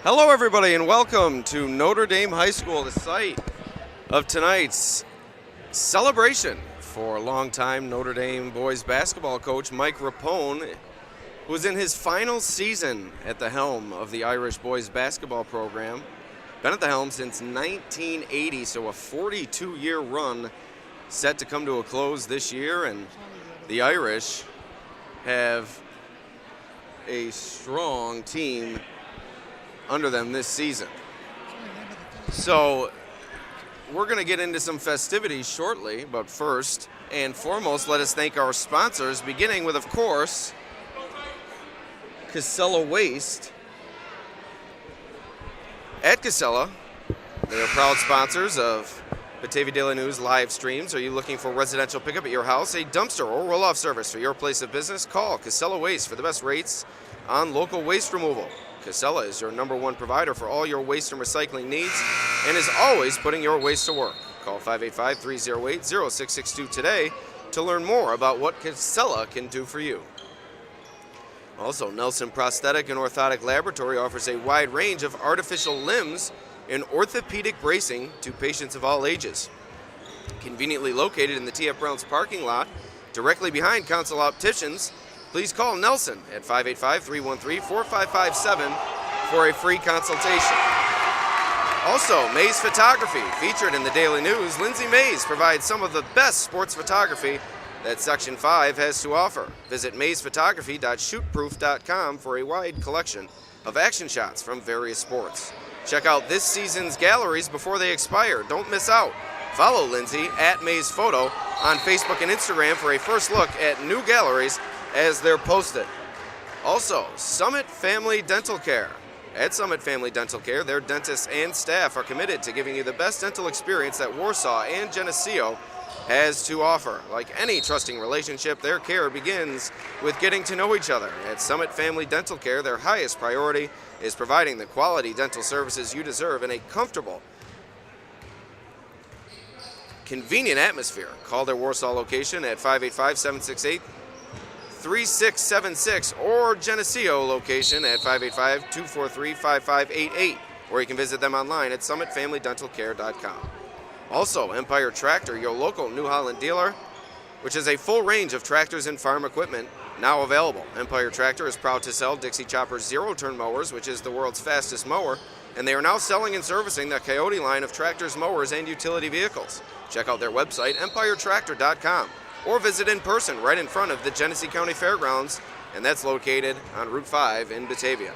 Hello, everybody, and welcome to Notre Dame High School, the site of tonight's celebration for longtime Notre Dame boys basketball coach Mike Rapone, who is in his final season at the helm of the Irish boys basketball program. Been at the helm since 1980, so a 42-year run set to come to a close this year, and the Irish have a strong team under them this season. So we're going to get into some festivities shortly, but first and foremost, let us thank our sponsors, beginning with, of course, Casella Waste. At Casella, they are proud sponsors of Batavia Daily News live streams. Are you looking for residential pickup at your house, a dumpster or roll-off service for your place of business? Call Casella Waste for the best rates on local waste removal. Casella is your #1 provider for all your waste and recycling needs and is always putting your waste to work. Call 585-308-0662 today to learn more about what Casella can do for you. Also, Nelson Prosthetic and Orthotic Laboratory offers a wide range of artificial limbs and orthopedic bracing to patients of all ages. Conveniently located in the T.F. Brown's parking lot, directly behind Council Opticians, please call Nelson at 585-313-4557 for a free consultation. Also, Mays Photography, featured in the Daily News. Lindsay Mays provides some of the best sports photography that Section 5 has to offer. Visit maysphotography.shootproof.com for a wide collection of action shots from various sports. Check out this season's galleries before they expire. Don't miss out. Follow Lindsay at Mays Photo on Facebook and Instagram for a first look at new galleries as they're posted. Also, Summit Family Dental Care. At Summit Family Dental Care, their dentists and staff are committed to giving you the best dental experience that Warsaw and Geneseo has to offer. Like any trusting relationship, their care begins with getting to know each other. At Summit Family Dental Care, their highest priority is providing the quality dental services you deserve in a comfortable, convenient atmosphere. Call their Warsaw location at 585-768-3676 or Geneseo location at 585-243-5588, or you can visit them online at summitfamilydentalcare.com. Also, Empire Tractor, your local New Holland dealer, which has a full range of tractors and farm equipment now available. Empire Tractor is proud to sell Dixie Chopper zero-turn mowers, which is the world's fastest mower, and they are now selling and servicing the Coyote line of tractors, mowers, and utility vehicles. Check out their website, empiretractor.com, or visit in person right in front of the Genesee County Fairgrounds, and that's located on Route 5 in Batavia.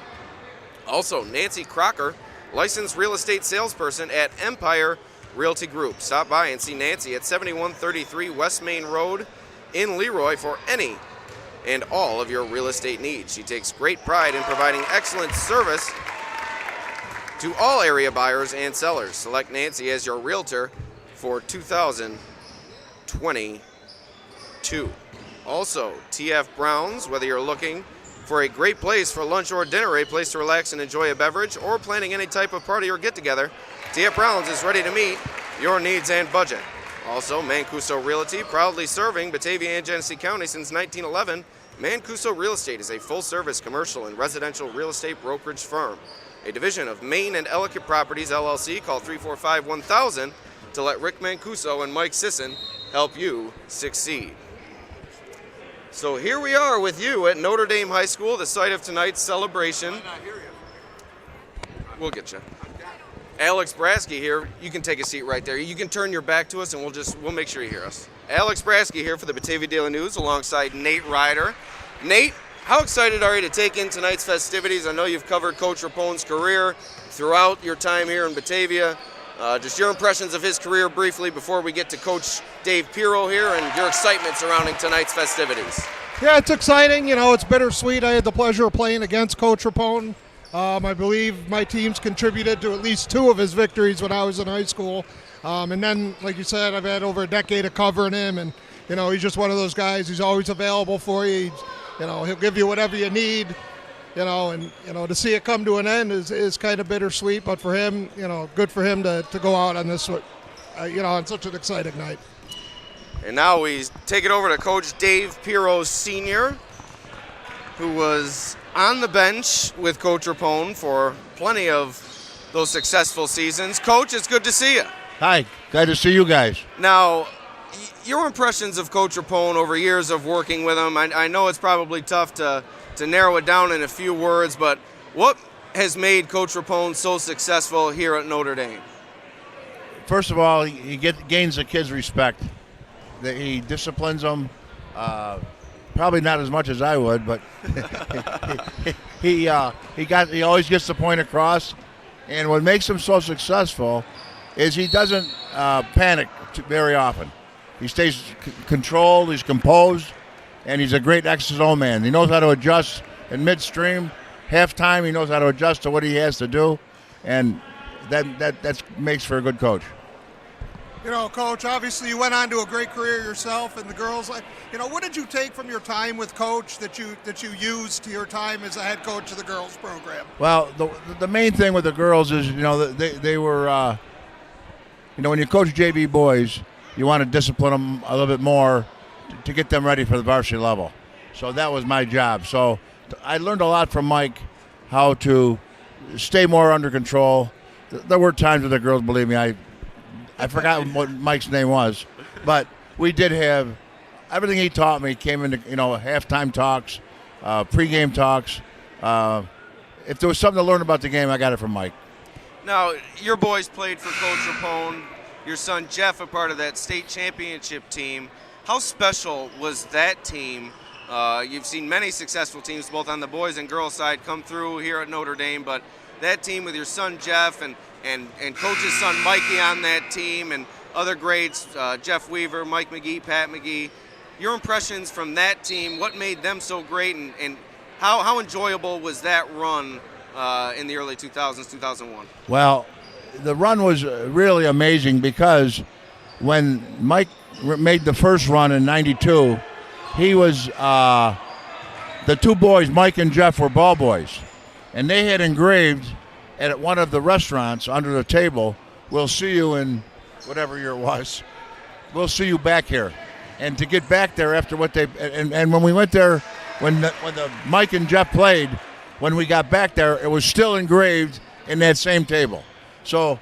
Also, Nancy Crocker, licensed real estate salesperson at Empire Realty Group. Stop by and see Nancy at 7133 West Main Road in Leroy for any and all of your real estate needs. She takes great pride in providing excellent service to all area buyers and sellers. Select Nancy as your realtor for 2022. Also, TF Brown's, whether you're looking for a great place for lunch or dinner, a place to relax and enjoy a beverage, or planning any type of party or get-together, TF Brown's is ready to meet your needs and budget. Also, Mancuso Realty, proudly serving Batavia and Genesee County since 1911. Mancuso Real Estate is a full-service commercial and residential real estate brokerage firm. A division of Main and Ellicott Properties, LLC. Call 345-1000 to let Rick Mancuso and Mike Sisson help you succeed. So here we are with you at Notre Dame High School, the site of tonight's celebration. We'll get you. Alex Brasky here. You can take a seat right there. You can turn your back to us and we'll make sure you hear us. Alex Brasky here for the Batavia Daily News alongside Nate Ryder. Nate, how excited are you to take in tonight's festivities? I know you've covered Coach Rapone's career throughout your time here in Batavia. Just your impressions of his career briefly before we get to Coach Dave Pirro here and your excitement surrounding tonight's festivities. Yeah, it's exciting. You know, it's bittersweet. I had the pleasure of playing against Coach Rapone. I believe my teams contributed to at least 2 of his victories when I was in high school. And then, like you said, I've had over a decade of covering him, and, you know, he's just one of those guys. He's always available for you. He'll give you whatever you need, and to see it come to an end is kind of bittersweet. But for him, good for him to go out on this, on such an exciting night. And now we take it over to Coach Dave Pirro Sr. who was on the bench with Coach Rapone for plenty of those successful seasons. Coach, it's good to see you. Hi, glad to see you guys. Now, your impressions of Coach Rapone over years of working with him, I know it's probably tough to narrow it down in a few words, but what has made Coach Rapone so successful here at Notre Dame? First of all, he gains the kids' respect. He disciplines them, probably not as much as I would, but he always gets the point across. And what makes him so successful is he doesn't panic very often. He stays controlled, he's composed, and he's a great X's O man. He knows how to adjust in midstream, halftime. He knows how to adjust to what he has to do, and that makes for a good coach. You know, Coach, obviously you went on to a great career yourself, and the girls, what did you take from your time with Coach that you used to your time as a head coach of the girls program? Well, the main thing with the girls is, they were, when you coach JV boys, you want to discipline them a little bit more to get them ready for the varsity level. So that was my job. So I learned a lot from Mike, how to stay more under control. There were times with the girls, believe me, I forgot what Mike's name was, but we did have everything he taught me came into halftime talks, pregame talks. If there was something to learn about the game, I got it from Mike. Now, your boys played for Coach Rapone. Your son Jeff, a part of that state championship team. How special was that team? You've seen many successful teams, both on the boys and girls side, come through here at Notre Dame, but that team with your son Jeff and Coach's son Mikey on that team and other greats, Jeff Weaver, Mike McGee, Pat McGee, your impressions from that team, what made them so great, and how enjoyable was that run in the early 2000s, 2001? Well, the run was really amazing because when Mike made the first run in '92, he was the two boys, Mike and Jeff, were ball boys, and they had engraved at one of the restaurants under the table, "We'll see you in whatever year it was. We'll see you back here." And to get back there after what they and when we went there, when the Mike and Jeff played, when we got back there, it was still engraved in that same table. So,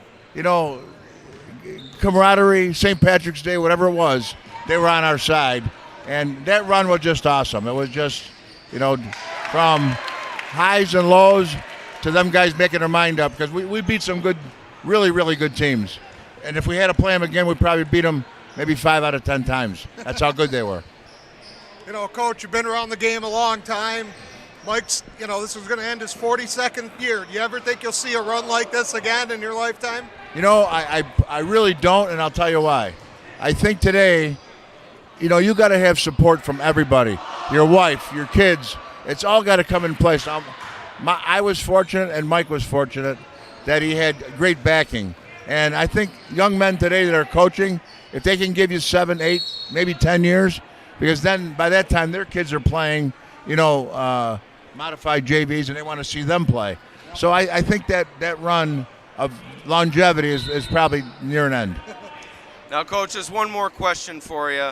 camaraderie, St. Patrick's Day, whatever it was, they were on our side. And that run was just awesome. It was just, from highs and lows to them guys making their mind up, because we beat some good, really, really good teams. And if we had to play them again, we'd probably beat them maybe 5 out of 10 times. That's how good they were. Coach, you've been around the game a long time. Mike's, this is going to end his 42nd year. Do you ever think you'll see a run like this again in your lifetime? I really don't, and I'll tell you why. I think today, you got to have support from everybody. Your wife, your kids. It's all got to come in place. I was fortunate, and Mike was fortunate, that he had great backing. And I think young men today that are coaching, if they can give you 7, 8, maybe 10 years, because then by that time their kids are playing, modified JVs, and they want to see them play. So I think that run of longevity is probably near an end. Now, Coach, just one more question for you.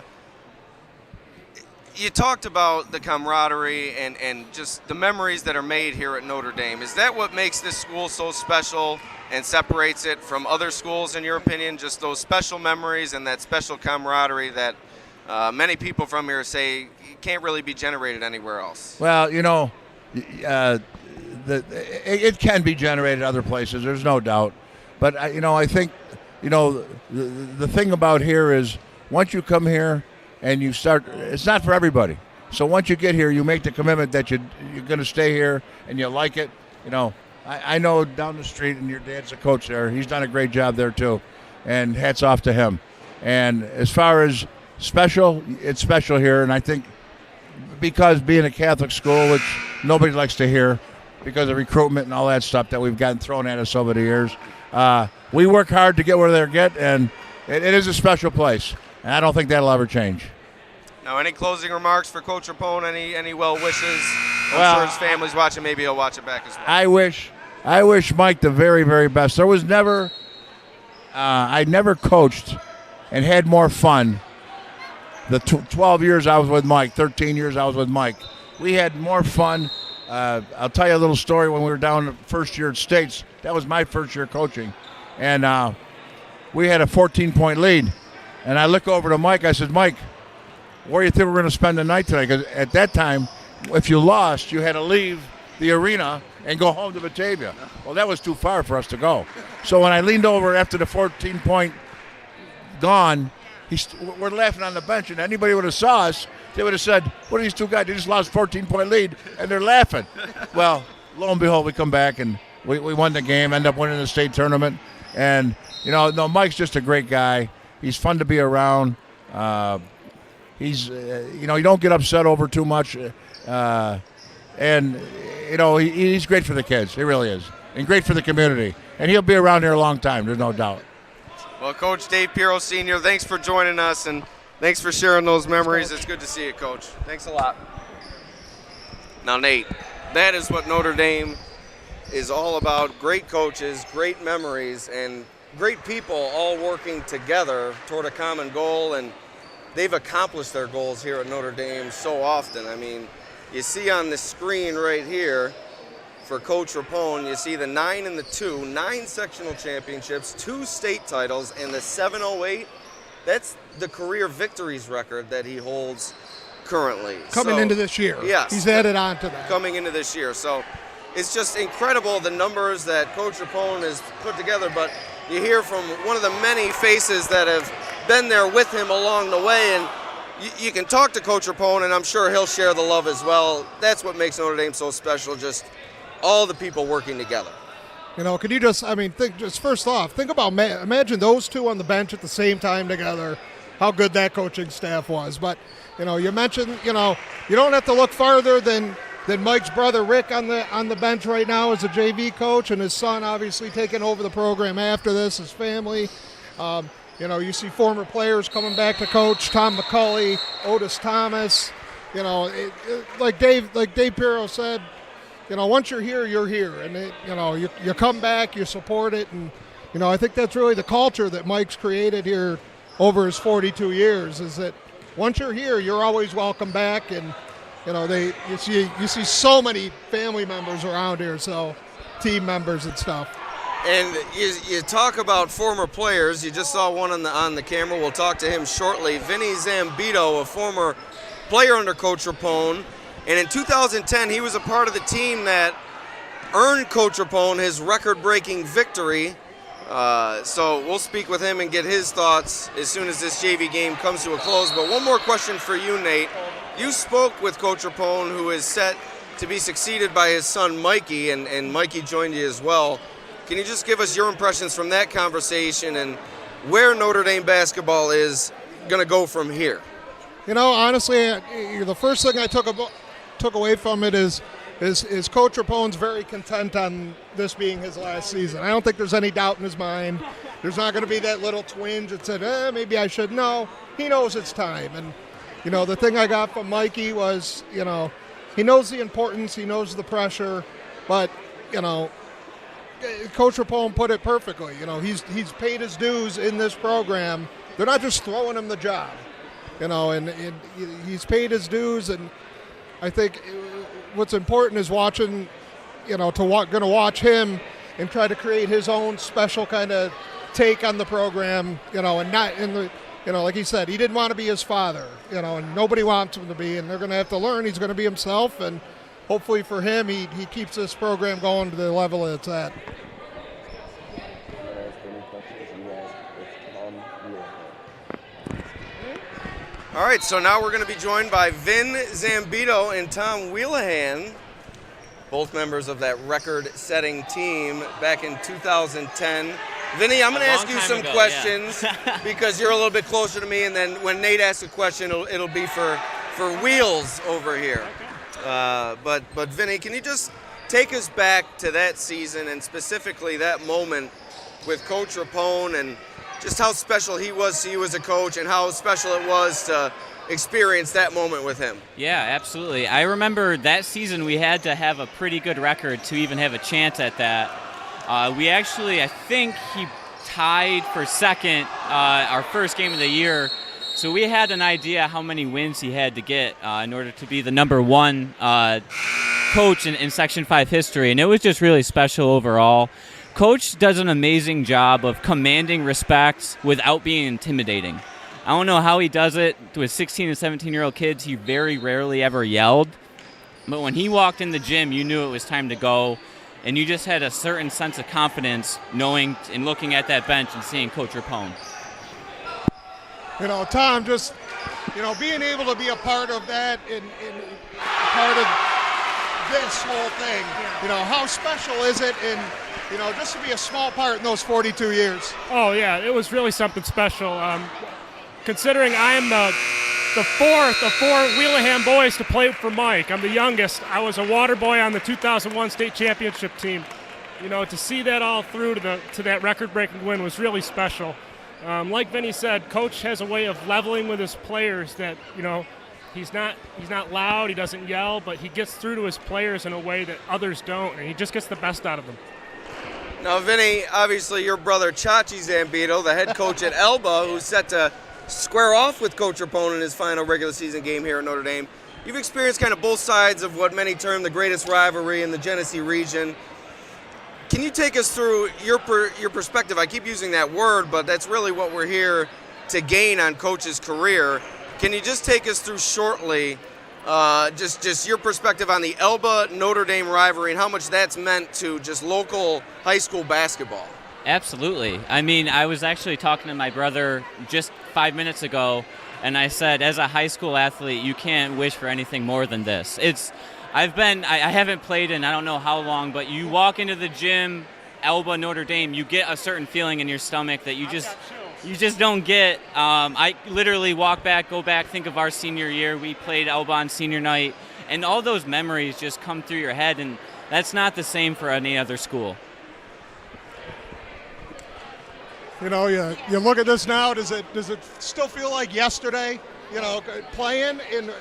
You talked about the camaraderie and just the memories that are made here at Notre Dame. Is that what makes this school so special and separates it from other schools, in your opinion? Just those special memories and that special camaraderie that many people from here say can't really be generated anywhere else? Well, it can be generated other places. There's no doubt. But, I think, the thing about here is once you come here and you start, it's not for everybody. So once you get here, you make the commitment that you're going to stay here and you like it. I know down the street, and your dad's a coach there. He's done a great job there too, and hats off to him. And as far as special, it's special here, and I think because being a Catholic school, which nobody likes to hear because of recruitment and all that stuff that we've gotten thrown at us over the years, we work hard to get where they get, and it is a special place, and I don't think that'll ever change. Now, any closing remarks for Coach Rapone? Any well wishes? I'm sure his family's watching. Maybe he'll watch it back as well. I wish Mike the very, very best. There was never, I never coached and had more fun the 12 years I was with Mike, 13 years I was with Mike, we had more fun. I'll tell you a little story when we were down the first year at States. That was my first year coaching. And we had a 14-point lead. And I look over to Mike. I said, Mike, where do you think we're going to spend the night today? Because at that time, if you lost, you had to leave the arena and go home to Batavia. Well, that was too far for us to go. So when I leaned over after the 14-point gone, we're laughing on the bench, and anybody would have saw us, they would have said, what are these two guys? They just lost 14-point lead, and they're laughing. Well, lo and behold, we come back, and we won the game, end up winning the state tournament. And, Mike's just a great guy. He's fun to be around. He's, you don't get upset over too much. And, he's great for the kids. He really is. And great for the community. And he'll be around here a long time, there's no doubt. Well, Coach Dave Pirro, Sr., thanks for joining us, and thanks for sharing those memories. It's good to see you, Coach. Thanks a lot. Now, Nate, that is what Notre Dame is all about. Great coaches, great memories, and great people all working together toward a common goal, and they've accomplished their goals here at Notre Dame so often. I mean, you see on the screen right here for Coach Rapone, you see the 9 and the 2, 9 sectional championships, 2 state titles, and the 708. That's the career victories record that he holds currently. Coming into this year. Yes. He's added on to that. Coming into this year. So it's just incredible the numbers that Coach Rapone has put together, but you hear from one of the many faces that have been there with him along the way, and you can talk to Coach Rapone, and I'm sure he'll share the love as well. That's what makes Notre Dame so special, just all the people working together. Can you first off, think about, imagine those two on the bench at the same time together, how good that coaching staff was. But, you mentioned, you don't have to look farther than Mike's brother Rick on the bench right now as a JV coach, and his son obviously taking over the program after this, his family. You see former players coming back to coach, Tom McCulley, Otis Thomas. Like Dave Pirro said, once you're here, you're here. And, you come back, you support it. And, I think that's really the culture that Mike's created here over his 42 years is that once you're here, you're always welcome back. And, you see so many family members around here, so team members and stuff. And you talk about former players. You just saw one on the camera. We'll talk to him shortly. Vinny Zambito, a former player under Coach Rapone. And in 2010, he was a part of the team that earned Coach Rapone his record-breaking victory. So we'll speak with him and get his thoughts as soon as this JV game comes to a close. But one more question for you, Nate. You spoke with Coach Rapone, who is set to be succeeded by his son, Mikey, and Mikey joined you as well. Can you just give us your impressions from that conversation and where Notre Dame basketball is going to go from here? Honestly, the first thing I took away from it is Coach Rapone's very content on this being his last season. I don't think there's any doubt in his mind. There's not going to be that little twinge that said, maybe I should. No, he knows it's time. And, the thing I got from Mikey was, he knows the importance, he knows the pressure, but, Coach Rapone put it perfectly. He's paid his dues in this program. They're not just throwing him the job, and he's paid his dues. And I think what's important is watching, going to watch him and try to create his own special kind of take on the program, and not in the, like he said, he didn't want to be his father, and nobody wants him to be, and they're going to have to learn. He's going to be himself, and hopefully for him, he keeps this program going to the level it's at. All right, so now we're going to be joined by Vin Zambito and Tom Willahan, both members of that record-setting team back in 2010. Vinny, I'm going to ask you some questions because you're a little bit closer to me, and then when Nate asks a question, it'll be for Wheels over here. But Vinny, can you just take us back to that season and specifically that moment with Coach Rapone and just how special he was to you as a coach and how special it was to experience that moment with him? Yeah, absolutely. I remember that season we had to have a pretty good record to even have a chance at that. We actually, I think he tied for second our first game of the year So we had an idea how many wins he had to get in order to be the number one coach in Section 5 history, and it was just really special overall. Coach does an amazing job of commanding respect without being intimidating. I don't know how he does it. With 16 and 17-year-old kids, he very rarely ever yelled. But when he walked in the gym, you knew it was time to go, and you just had a certain sense of confidence knowing and looking at that bench and seeing Coach Rapone. Tom, just, being able to be a part of that and part of this whole thing, how special is it? And, just to be a small part in those 42 years. Oh, yeah, it was really something special. Considering I am the fourth of four Willahan boys to play for Mike. I'm the youngest. I was a water boy on the 2001 state championship team. To see that all through to that record-breaking win was really special. Like Vinny said, Coach has a way of leveling with his players that, he's not loud, he doesn't yell, but he gets through to his players in a way that others don't, and he just gets the best out of them. Now, Vinny, obviously your brother Chachi Zambito, the head coach at Elba, who's set to square off with Coach Rapone in his final regular season game here at Notre Dame. You've experienced kind of both sides of what many term the greatest rivalry in the Genesee region. Can you take us through your perspective? I keep using that word, but that's really what we're here to gain on Coach's career. Can you just take us through shortly just your perspective on the Elba Notre Dame rivalry and how much that's meant to just local high school basketball? Absolutely. I mean, I was actually talking to my brother just 5 minutes ago, and I said, as a high school athlete, you can't wish for anything more than this. I haven't played in I don't know how long, but you walk into the gym, Elba, Notre Dame, you get a certain feeling in your stomach that you just don't get. I literally go back, think of our senior year. We played Elba on senior night, and all those memories just come through your head, and that's not the same for any other school. You look at this now, does it still feel like yesterday, playing in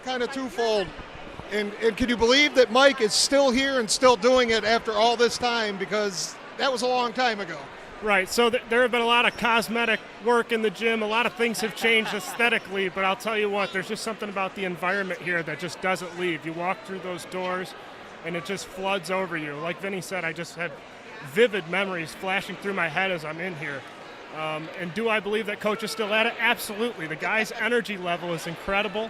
kind of twofold? And can you believe that Mike is still here and still doing it after all this time? Because that was a long time ago. Right, so there have been a lot of cosmetic work in the gym. A lot of things have changed aesthetically, but I'll tell you what, there's just something about the environment here that just doesn't leave. You walk through those doors, and it just floods over you. Like Vinny said, I just had vivid memories flashing through my head as I'm in here. And do I believe that Coach is still at it? Absolutely. The guy's energy level is incredible.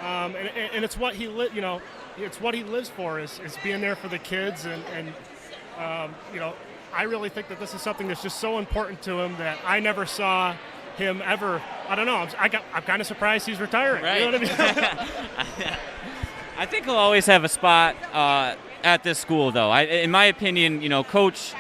And it's what he it's what he lives for is being there for the kids, and I really think that this is something that's just so important to him that I never saw him ever. I don't know. I'm kind of surprised he's retiring. Right. You know what I mean? I think he'll always have a spot at this school, though. In my opinion, Coach.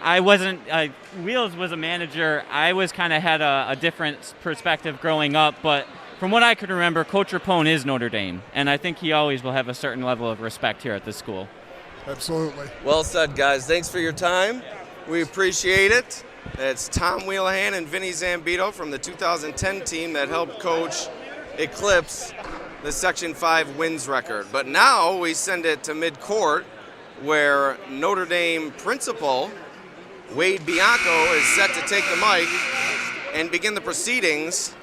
Wheels was a manager. I was kind of had a different perspective growing up, but from what I could remember, Coach Rapone is Notre Dame, and I think he always will have a certain level of respect here at this school. Absolutely. Well said, guys. Thanks for your time. We appreciate it. It's Tom Willahan and Vinny Zambito from the 2010 team that helped Coach eclipse the Section 5 wins record. But now we send it to midcourt, where Notre Dame principal Wade Bianco is set to take the mic and begin the proceedings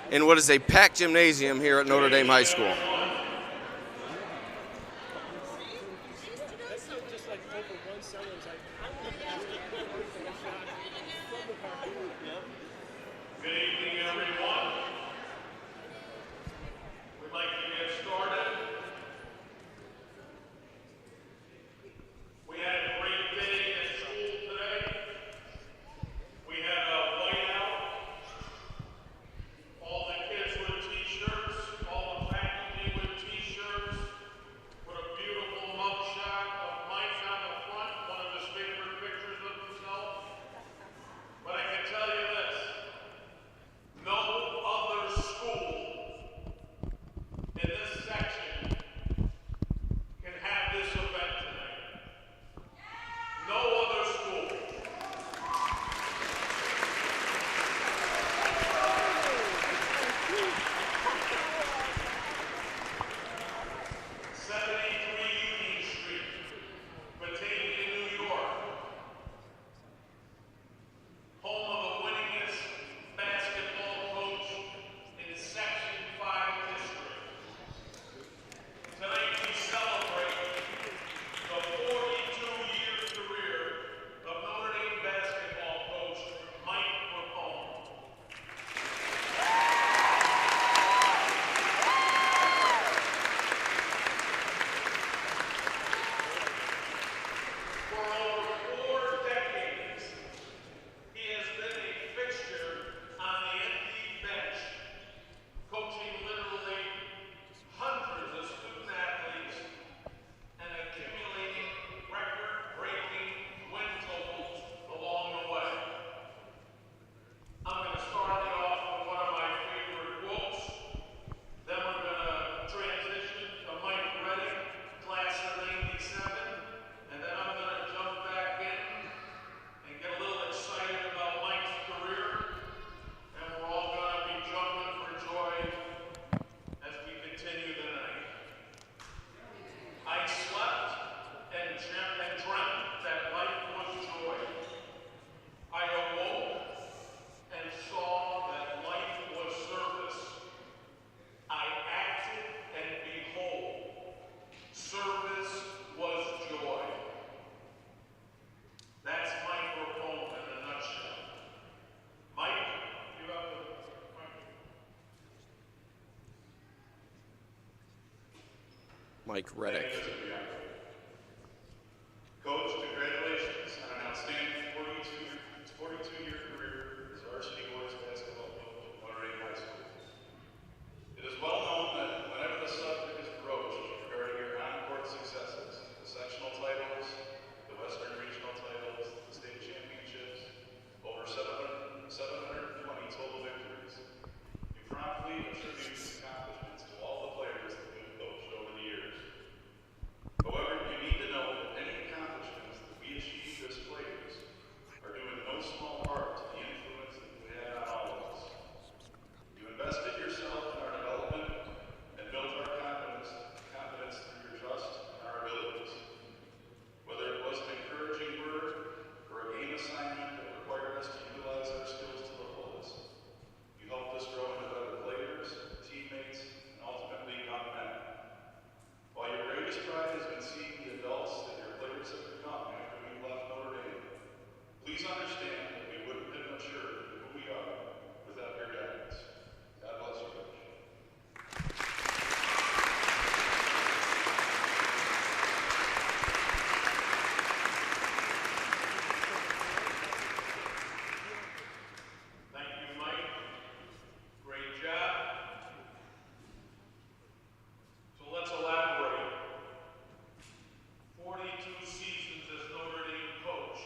in what is a packed gymnasium here at Notre Dame High School. Good evening, everyone. We'd like to get started. We had a great day at school today. We had a whiteout. All the kids with t-shirts, all the faculty with t-shirts. Put a beautiful mugshot of Mike on the front, one of his favorite pictures. Mike Reddick. Coach, congratulations on an outstanding 42-year career as varsity boys basketball coach at Notre Dame High School. It is well known that whenever the subject is broached regarding your on-court successes, the sectional titles, the Western Regional titles, the state championships, over 720 total victories, you promptly attribute these accomplishments to all the players that you've coached over the years. However, you need to know that any accomplishments that we achieve as players are due in no small part to the influence that you had on all of us. You invested yourself in our development and built our confidence through your trust in our abilities. Whether it was an encouraging word or a game assignment that required us to utilize our skills to the fullest, you helped us grow into better players, teammates, and ultimately young men. While your greatest pride has been seeing the adults that your players have become after we left Notre Dame, please understand that we wouldn't have matured to who we are without your guidance. God bless you, Coach. Thank you, Mike. Great job. So let's elaborate. 42 seasons as Notre Dame coach.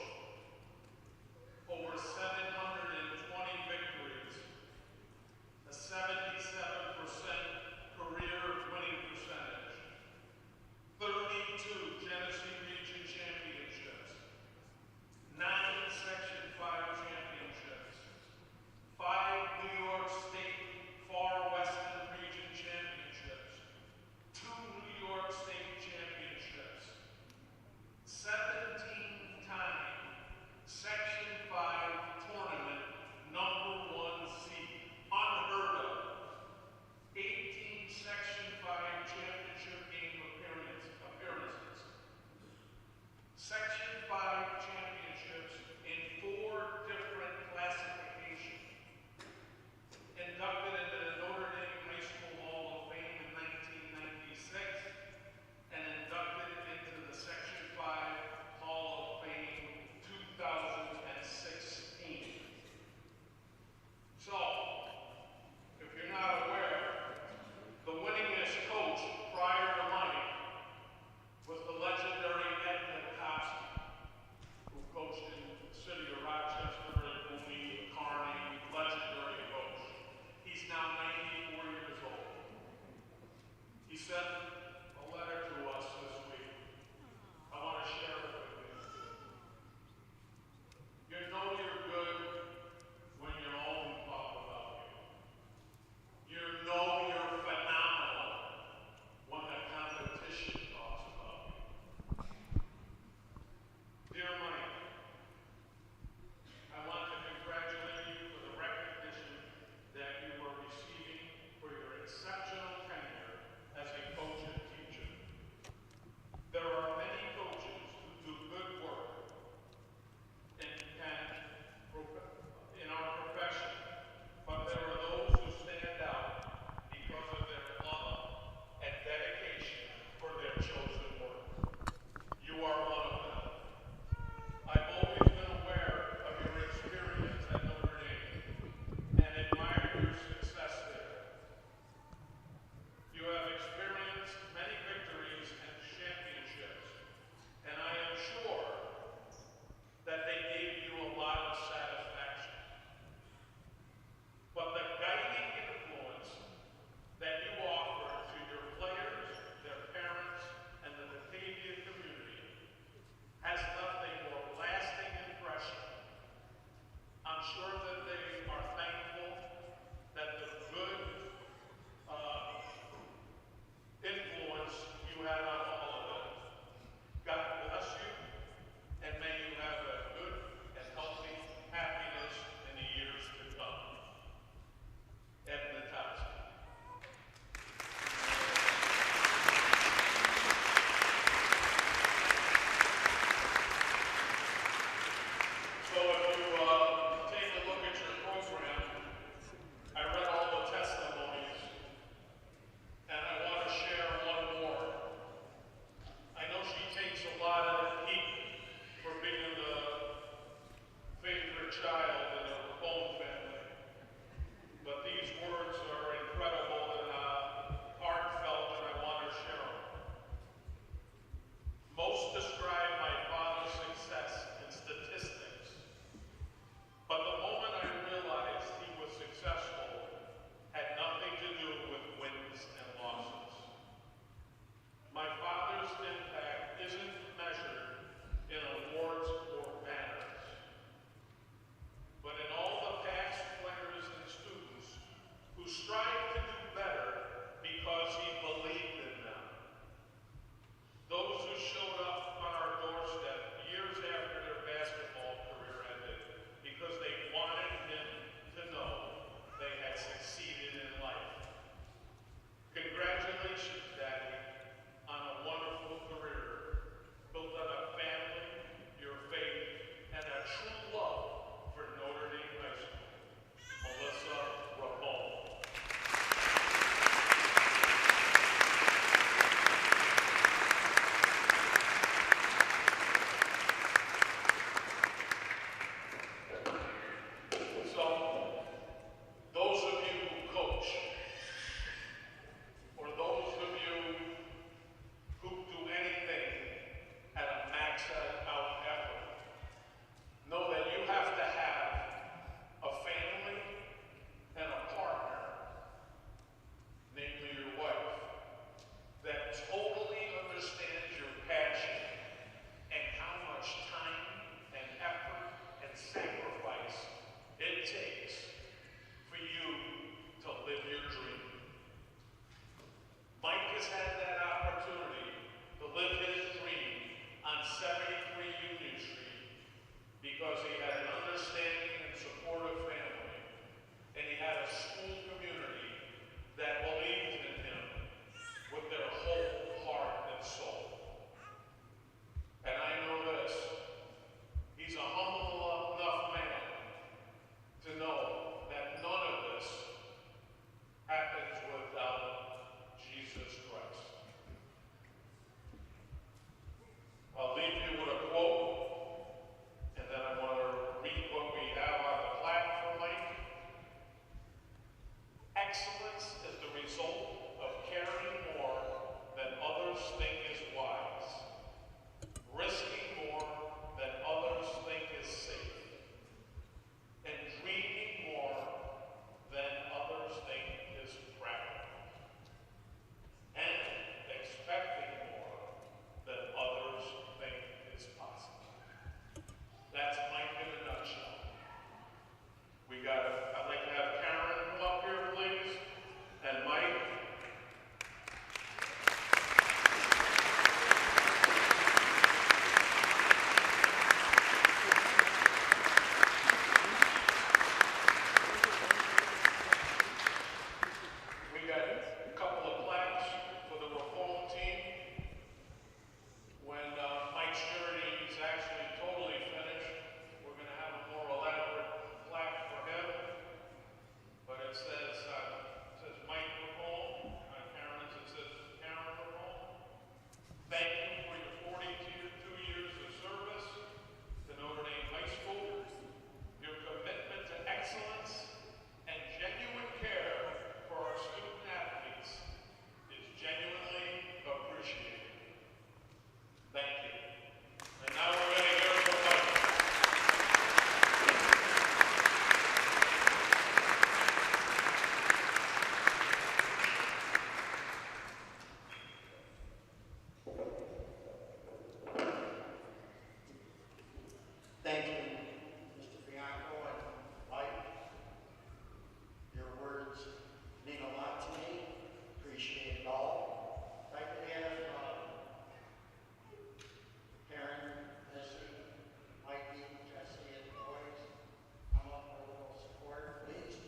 because he had an understanding and supportive family, and he had a school community that believed in him with their whole heart and soul. And I know this, he's a humble enough man to know that none of this happens without Jesus Christ. I'll leave you with a quote, and then I want to read what we have on the plaque for Mike. Excellence is the result of caring more than others think is wise, risking more than others think is safe, and dreaming more than others think is practical, and expecting more than others think is possible. That's Mike in a nutshell. I'd like to have Karen come up here, please, and Mike. We got a couple of plaques for the Rapone team. When Mike's journey is actually totally finished, we're going to have a more elaborate plaque for him. But it says Mike Rapone. On Karen's it says Karen Rapone. Thank you for your 42 years of service to Notre Dame High School. Your commitment to excellence and genuine care for our student athletes is genuinely appreciated. Thank you. And now we're going to hear from Mike. Thank you, Mr. Bianco and Mike. Your words mean a lot to me. Appreciate it all. If I could have Karen, Missy, Mikey, Jesse, and the boys come up for a little support, please.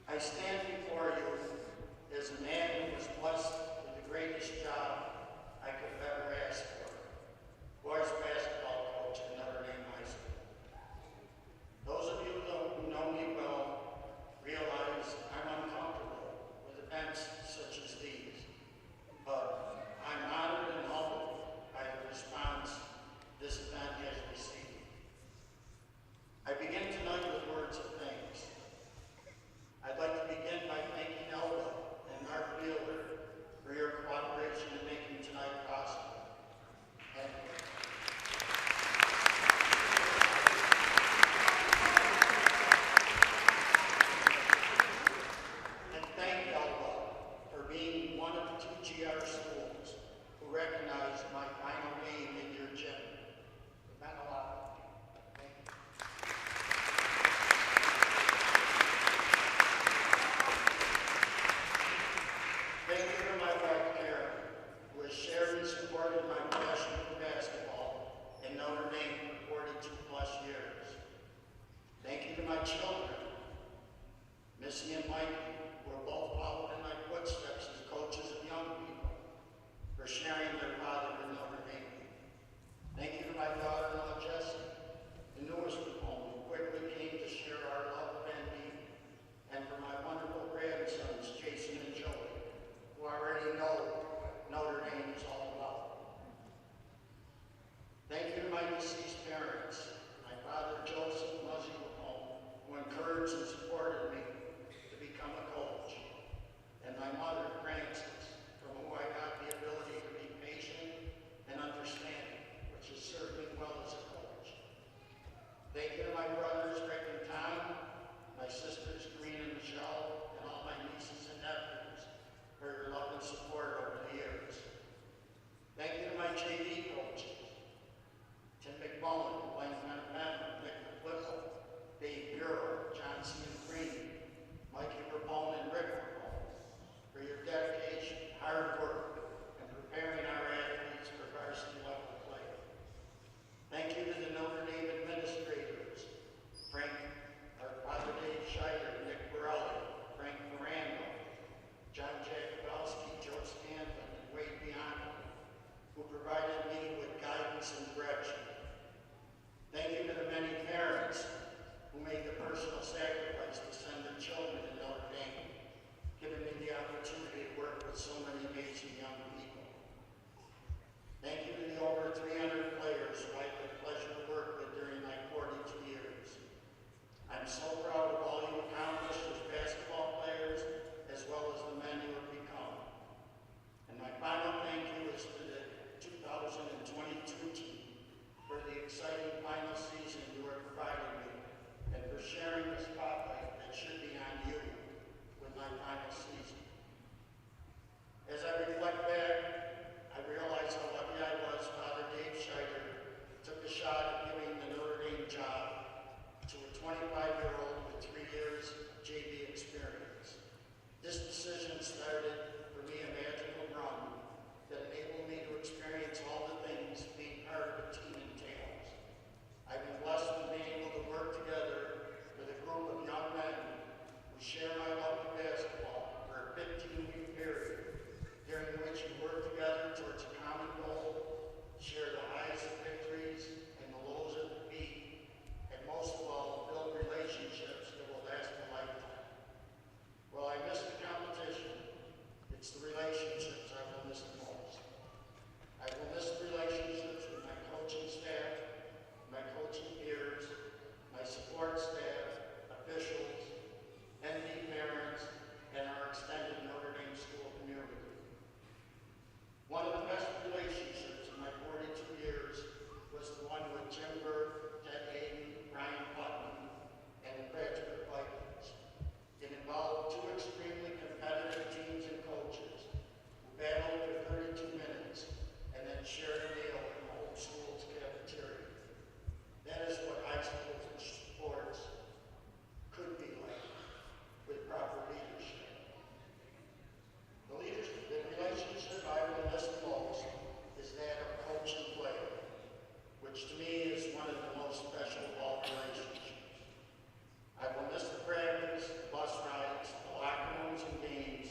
I stand before you as a man who was blessed with the greatest job I could have ever asked for. Boys basketball coach at Notre Dame High School. Those of you who know me well realize I'm uncomfortable with events such as these, but I'm honored and humbled by the response this event has received. I begin tonight with words of thanks. I'd like to begin by thanking Elba and Mark Wheeler for your cooperation in making tonight possible. And thank Elba for being one of the 2 GR schools who recognized my final game in your gym. It meant a lot. Thank you. Thank you to my wife, Karen, who has shared and supported my passion for basketball in Notre Dame for 42 plus years. Thank you to my children, Missy and Mikey, who are both followed in my footsteps as coaches of young people, for sharing their father with Notre Dame. Thank you to my daughter-in-law, Jessie, the newest Rapone, who quickly came to share our love of ND, and for my wonderful grandsons, Jason and Joey, who already know what Notre Dame is all about. Thank you to my deceased parents, my father Joseph Muzzy Rapone, who encouraged 25-year-old with 3 years of JV experience. This decision started for me a magical run that enabled me to experience all the things being part of a team entails. I've been blessed with being able to work together with a group of young men who share my love of basketball for a 15-week period, during which we work together towards a common goal, share the highs of victories and the lows of defeat, and most of all, build relationships that will last a lifetime. While I miss the competition, it's the relationships I will miss the most. I will miss the relationships with my coaching staff, my coaching peers, my support staff, officials, ND parents, and our extended Notre Dame school community. One of the best relationships in my 42 years was the one with Jim Burke, Ted Hayden, Ryan Putnam, and the graduate Vikings. It involved 2 extremely competitive teams and coaches who battled for 32 minutes and then shared a meal in the whole school's cafeteria. That is what high schools and sports could be like with proper leadership. The relationship I will miss the most is that of coach and player, which to me is one of the most special of all relationships. I will miss the practice, bus rides, the locker rooms and games,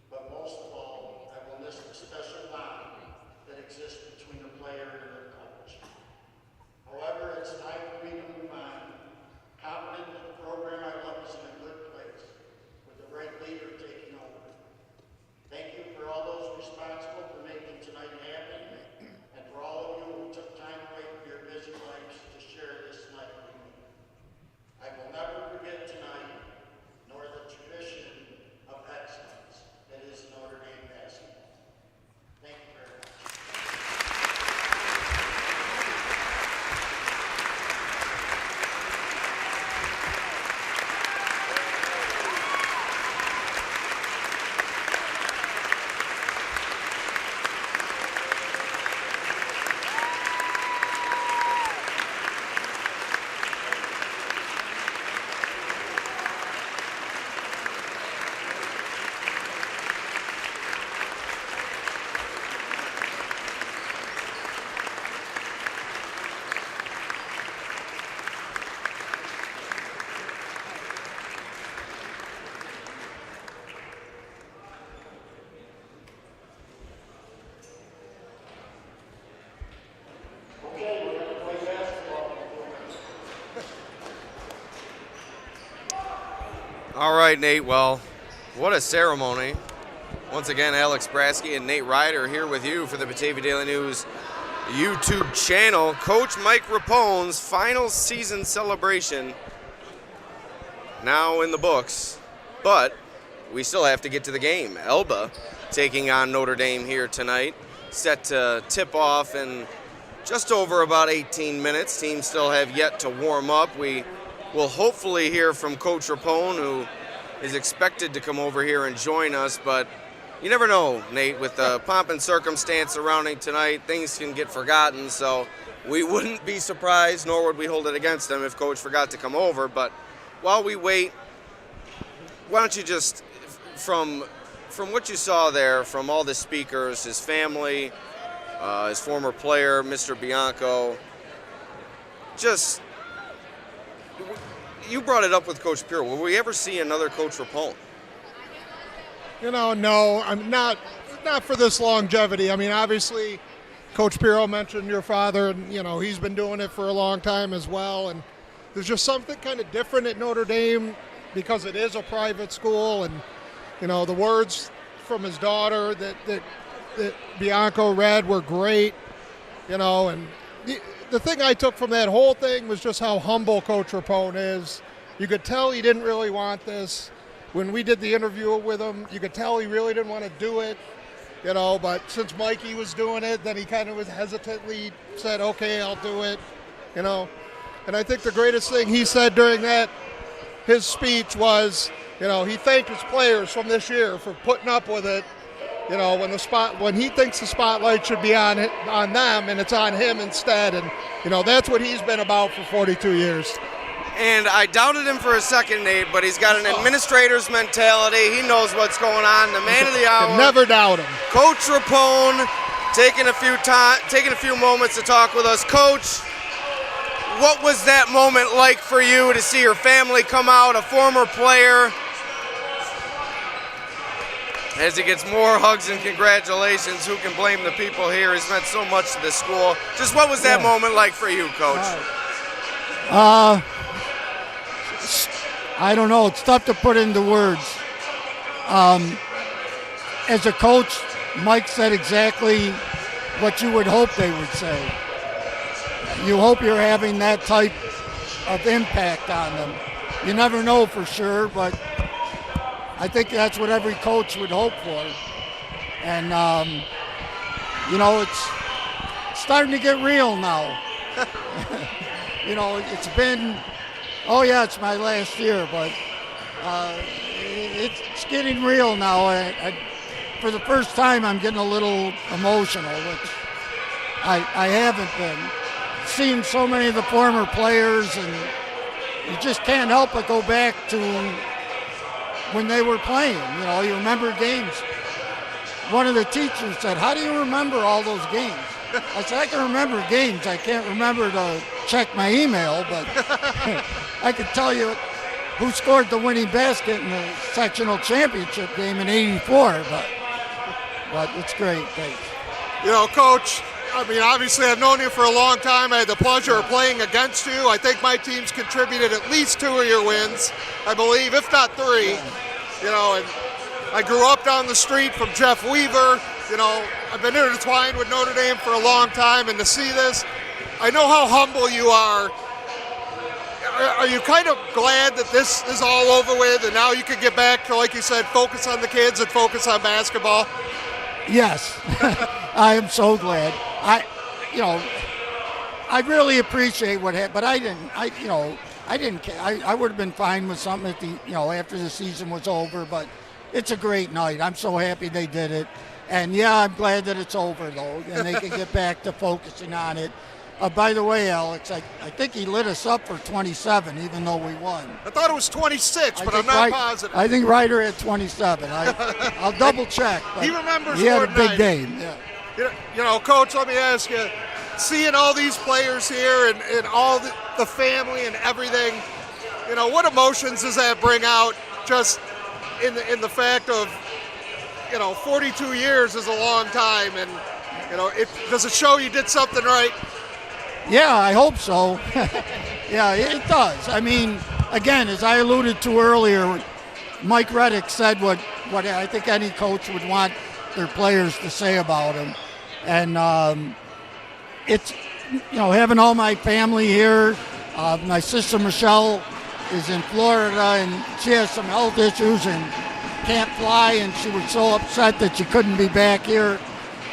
but most of all, I will miss the special bond that exists between a player and their coach. However, it's time for me to move on, confident that the program I love is in a good place, with the right leader taking over. Thank you for all those responsible for making tonight happen, and for all of you who took time away from your busy lives to share this night with me. I will never forget tonight, nor the tradition of excellence that is Notre Dame basketball. Thank you very much. Okay, we're going to play basketball. All right, Nate. Well, what a ceremony. Once again, Alex Brasky and Nate Ryder here with you for the Batavia Daily News YouTube channel. Coach Mike Rapone's final season celebration now in the books, but we still have to get to the game. Elba taking on Notre Dame here tonight, set to tip off in just over about 18 minutes. Teams still have yet to warm up. We will hopefully hear from Coach Rapone, who is expected to come over here and join us, but you never know, Nate, with the pomp and circumstance surrounding tonight, things can get forgotten, so we wouldn't be surprised, nor would we hold it against him if Coach forgot to come over. But while we wait, why don't you just, from what you saw there, from all the speakers, his family, his former player, Mr. Bianco, just, you brought it up with Coach Pirro. Will we ever see another Coach Rapone? You know, no, I'm not for this longevity. I mean, obviously, Coach Pirro mentioned your father, and, you know, he's been doing it for a long time as well. And there's just something kind of different at Notre Dame because it is a private school. And, you know, the words from his daughter that Bianco read were great, you know. And the thing I took from that whole thing was just how humble Coach Rapone is. You could tell he didn't really want this. When we did the interview with him, you could tell he really didn't want to do it, you know, but since Mikey was doing it, then he kind of was hesitantly said, okay, I'll do it, you know. And I think the greatest thing he said during his speech was, you know, he thanked his players from this year for putting up with it, you know, when he thinks the spotlight should be on them and it's on him instead. And, you know, that's what he's been about for 42 years. And I doubted him for a second, Nate, but he's got an administrator's mentality. He knows what's going on. The man of the hour. Never doubt him. Coach Rapone taking a few moments to talk with us. Coach, what was that moment like for you to see your family come out, a former player? As he gets more hugs and congratulations, who can blame the people here? He's meant so much to this school. Just what was that moment like for you, Coach? I don't know. It's tough to put into words. As a coach, Mike said exactly what you would hope they would say. You hope you're having that type of impact on them. You never know for sure, but I think that's what every coach would hope for. And, it's starting to get real now. It's been, it's my last year, but it's getting real now. For the first time, I'm getting a little emotional, which I haven't been. Seeing so many of the former players, and you just can't help but go back to when they were playing. You remember games. One of the teachers said, "How do you remember all those games?" I said, "I can remember games. I can't remember to check my email, but I can tell you who scored the winning basket in the sectional championship game in '84, but it's great. Thanks." Coach, obviously I've known you for a long time. I had the pleasure of playing against you. I think my team's contributed at least 2 of your wins, I believe, if not 3. And I grew up down the street from Jeff Weaver. I've been intertwined with Notre Dame for a long time, and to see this, I know how humble you are. Are you kind of glad that this is all over with, and now you can get back to, like you said, focus on the kids and focus on basketball? Yes, I am so glad. I really appreciate what happened, but I didn't care. I would have been fine with something at after the season was over, but it's a great night. I'm so happy they did it. And I'm glad that it's over though, and they can get back to focusing on it. By the way, Alex, I think he lit us up for 27, even though we won. I thought it was 26, but I'm not positive. I think Ryder had 27. I'll double check. He remembers. He had a big game. Yeah. Coach, let me ask you, seeing all these players here and all the family and everything, what emotions does that bring out? Just in the fact of, 42 years is a long time, and does it show you did something right? Yeah, I hope so. Yeah, it does. Again, as I alluded to earlier, Mike Reddick said what I think any coach would want their players to say about him. And it's, having all my family here. My sister Michelle is in Florida, and she has some health issues and can't fly, and she was so upset that she couldn't be back here.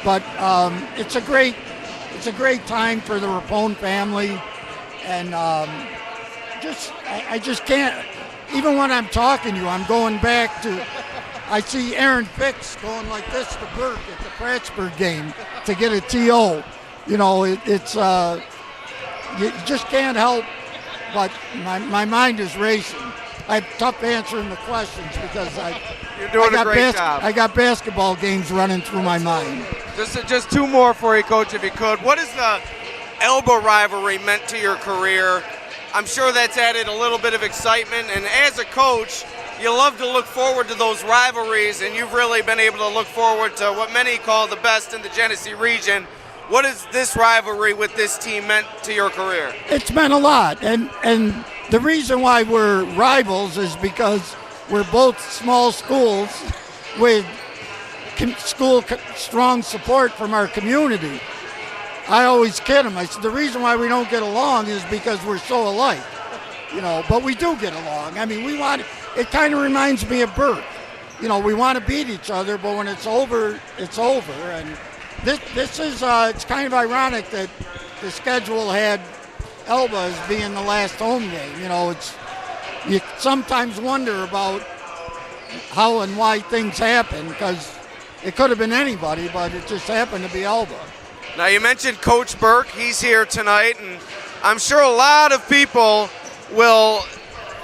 But it's a great time for the Rapone family, and I just can't. Even when I'm talking to you, I'm going back to. I see Aaron Fix going like this to Burke at the Prattsburg game to get a TO. It's you just can't help, but my mind is racing. I have tough answering the questions because You're doing a great job. I got basketball games running through my mind. Just 2 more for you, Coach, if you could. What has the Elba rivalry meant to your career? I'm sure that's added a little bit of excitement, and as a coach, you love to look forward to those rivalries, and you've really been able to look forward to what many call the best in the Genesee region. What has this rivalry with this team meant to your career? It's meant a lot, and the reason why we're rivals is because we're both small schools with strong support from our community. I always kid them. I said the reason why we don't get along is because we're so alike, but we do get along. We want. It kind of reminds me of Burke. We want to beat each other, but when it's over, it's over. And this is it's kind of ironic that the schedule had Elba as being the last home game. You sometimes wonder about how and why things happen, because it could have been anybody, but it just happened to be Elba. Now, you mentioned Coach Burke. He's here tonight, and I'm sure a lot of people will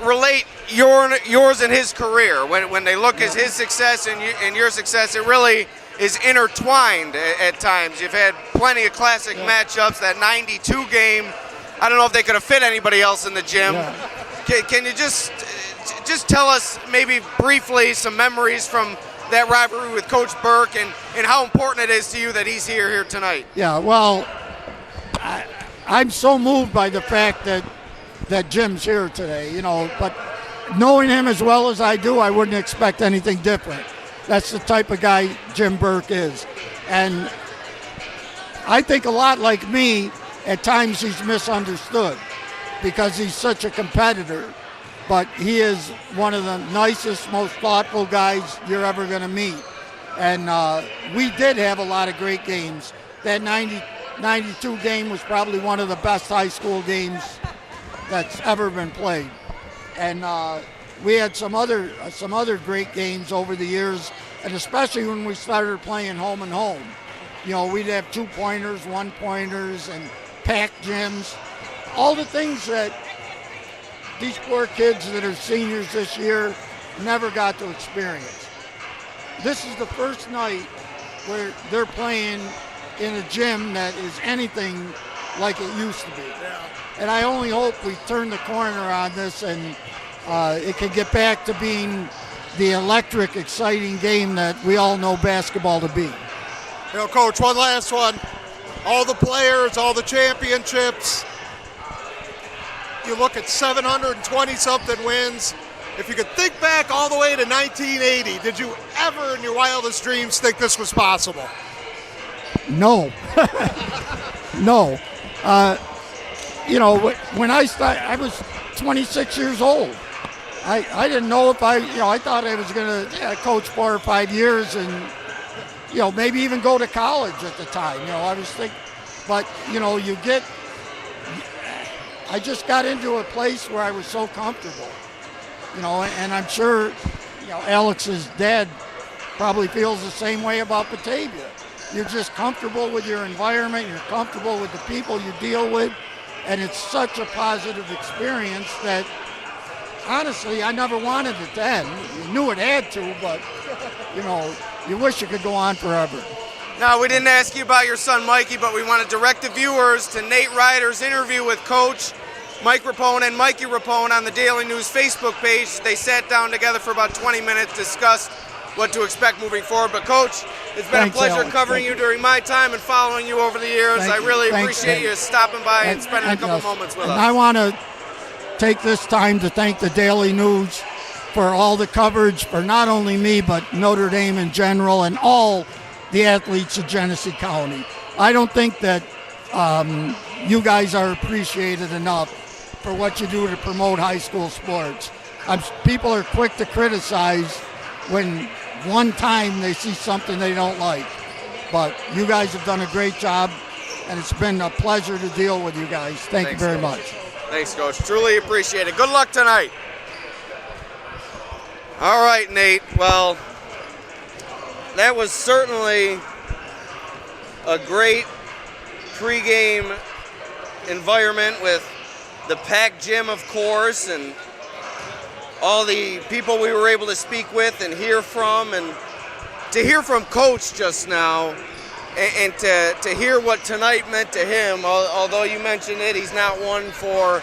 relate yours and his career. When they look at his success and your success, it really is intertwined at times. You've had plenty of classic matchups. That 92 game, I don't know if they could have fit anybody else in the gym. Can you just tell us maybe briefly some memories from that rivalry with Coach Burke and how important it is to you that he's here tonight? Yeah, well, I'm so moved by the fact that Jim's here today, but knowing him as well as I do, I wouldn't expect anything different. That's the type of guy Jim Burke is. And I think a lot like me, at times he's misunderstood because he's such a competitor. But he is one of the nicest, most thoughtful guys you're ever going to meet. And we did have a lot of great games. That 92 game was probably one of the best high school games that's ever been played. And we had some other great games over the years, and especially when we started playing home and home. We'd have 2-pointers, 1-pointers, and packed gyms. All the things that these poor kids that are seniors this year never got to experience. This is the first night where they're playing in a gym that is anything like it used to be. And I only hope we turn the corner on this and it can get back to being the electric, exciting game that we all know basketball to be. Coach, one last one. All the players, all the championships. You look at 720-something wins. If you could think back all the way to 1980, did you ever in your wildest dreams think this was possible? No. No. When I started, I was 26 years old. I didn't know if I thought I was going to coach 4 or 5 years and, maybe even go to college at the time. I was thinking, but, I just got into a place where I was so comfortable, and I'm sure, Alex's dad probably feels the same way about Batavia. You're just comfortable with your environment, you're comfortable with the people you deal with, and it's such a positive experience that, honestly, I never wanted it to end. You knew it had to, but, you wish it could go on forever. Now, we didn't ask you about your son, Mikey, but we want to direct the viewers to Nate Ryder's interview with Coach Mike Rapone and Mikey Rapone on the Daily News Facebook page. They sat down together for about 20 minutes, discussed what to expect moving forward. But, Coach, it's been a pleasure covering you during my time and following you over the years. I really appreciate you stopping by and spending a couple moments with us. I want to take this time to thank the Daily News for all the coverage for not only me, but Notre Dame in general and all the athletes of Genesee County. I don't think that you guys are appreciated enough for what you do to promote high school sports. People are quick to criticize when one time they see something they don't like. But you guys have done a great job, and it's been a pleasure to deal with you guys. Thank you very much. Thanks, Coach. Truly appreciate it. Good luck tonight. All right, Nate. Well, that was certainly a great pregame environment with the packed gym, of course, and all the people we were able to speak with and hear from. And to hear from Coach just now and to hear what tonight meant to him, although you mentioned it, he's not one for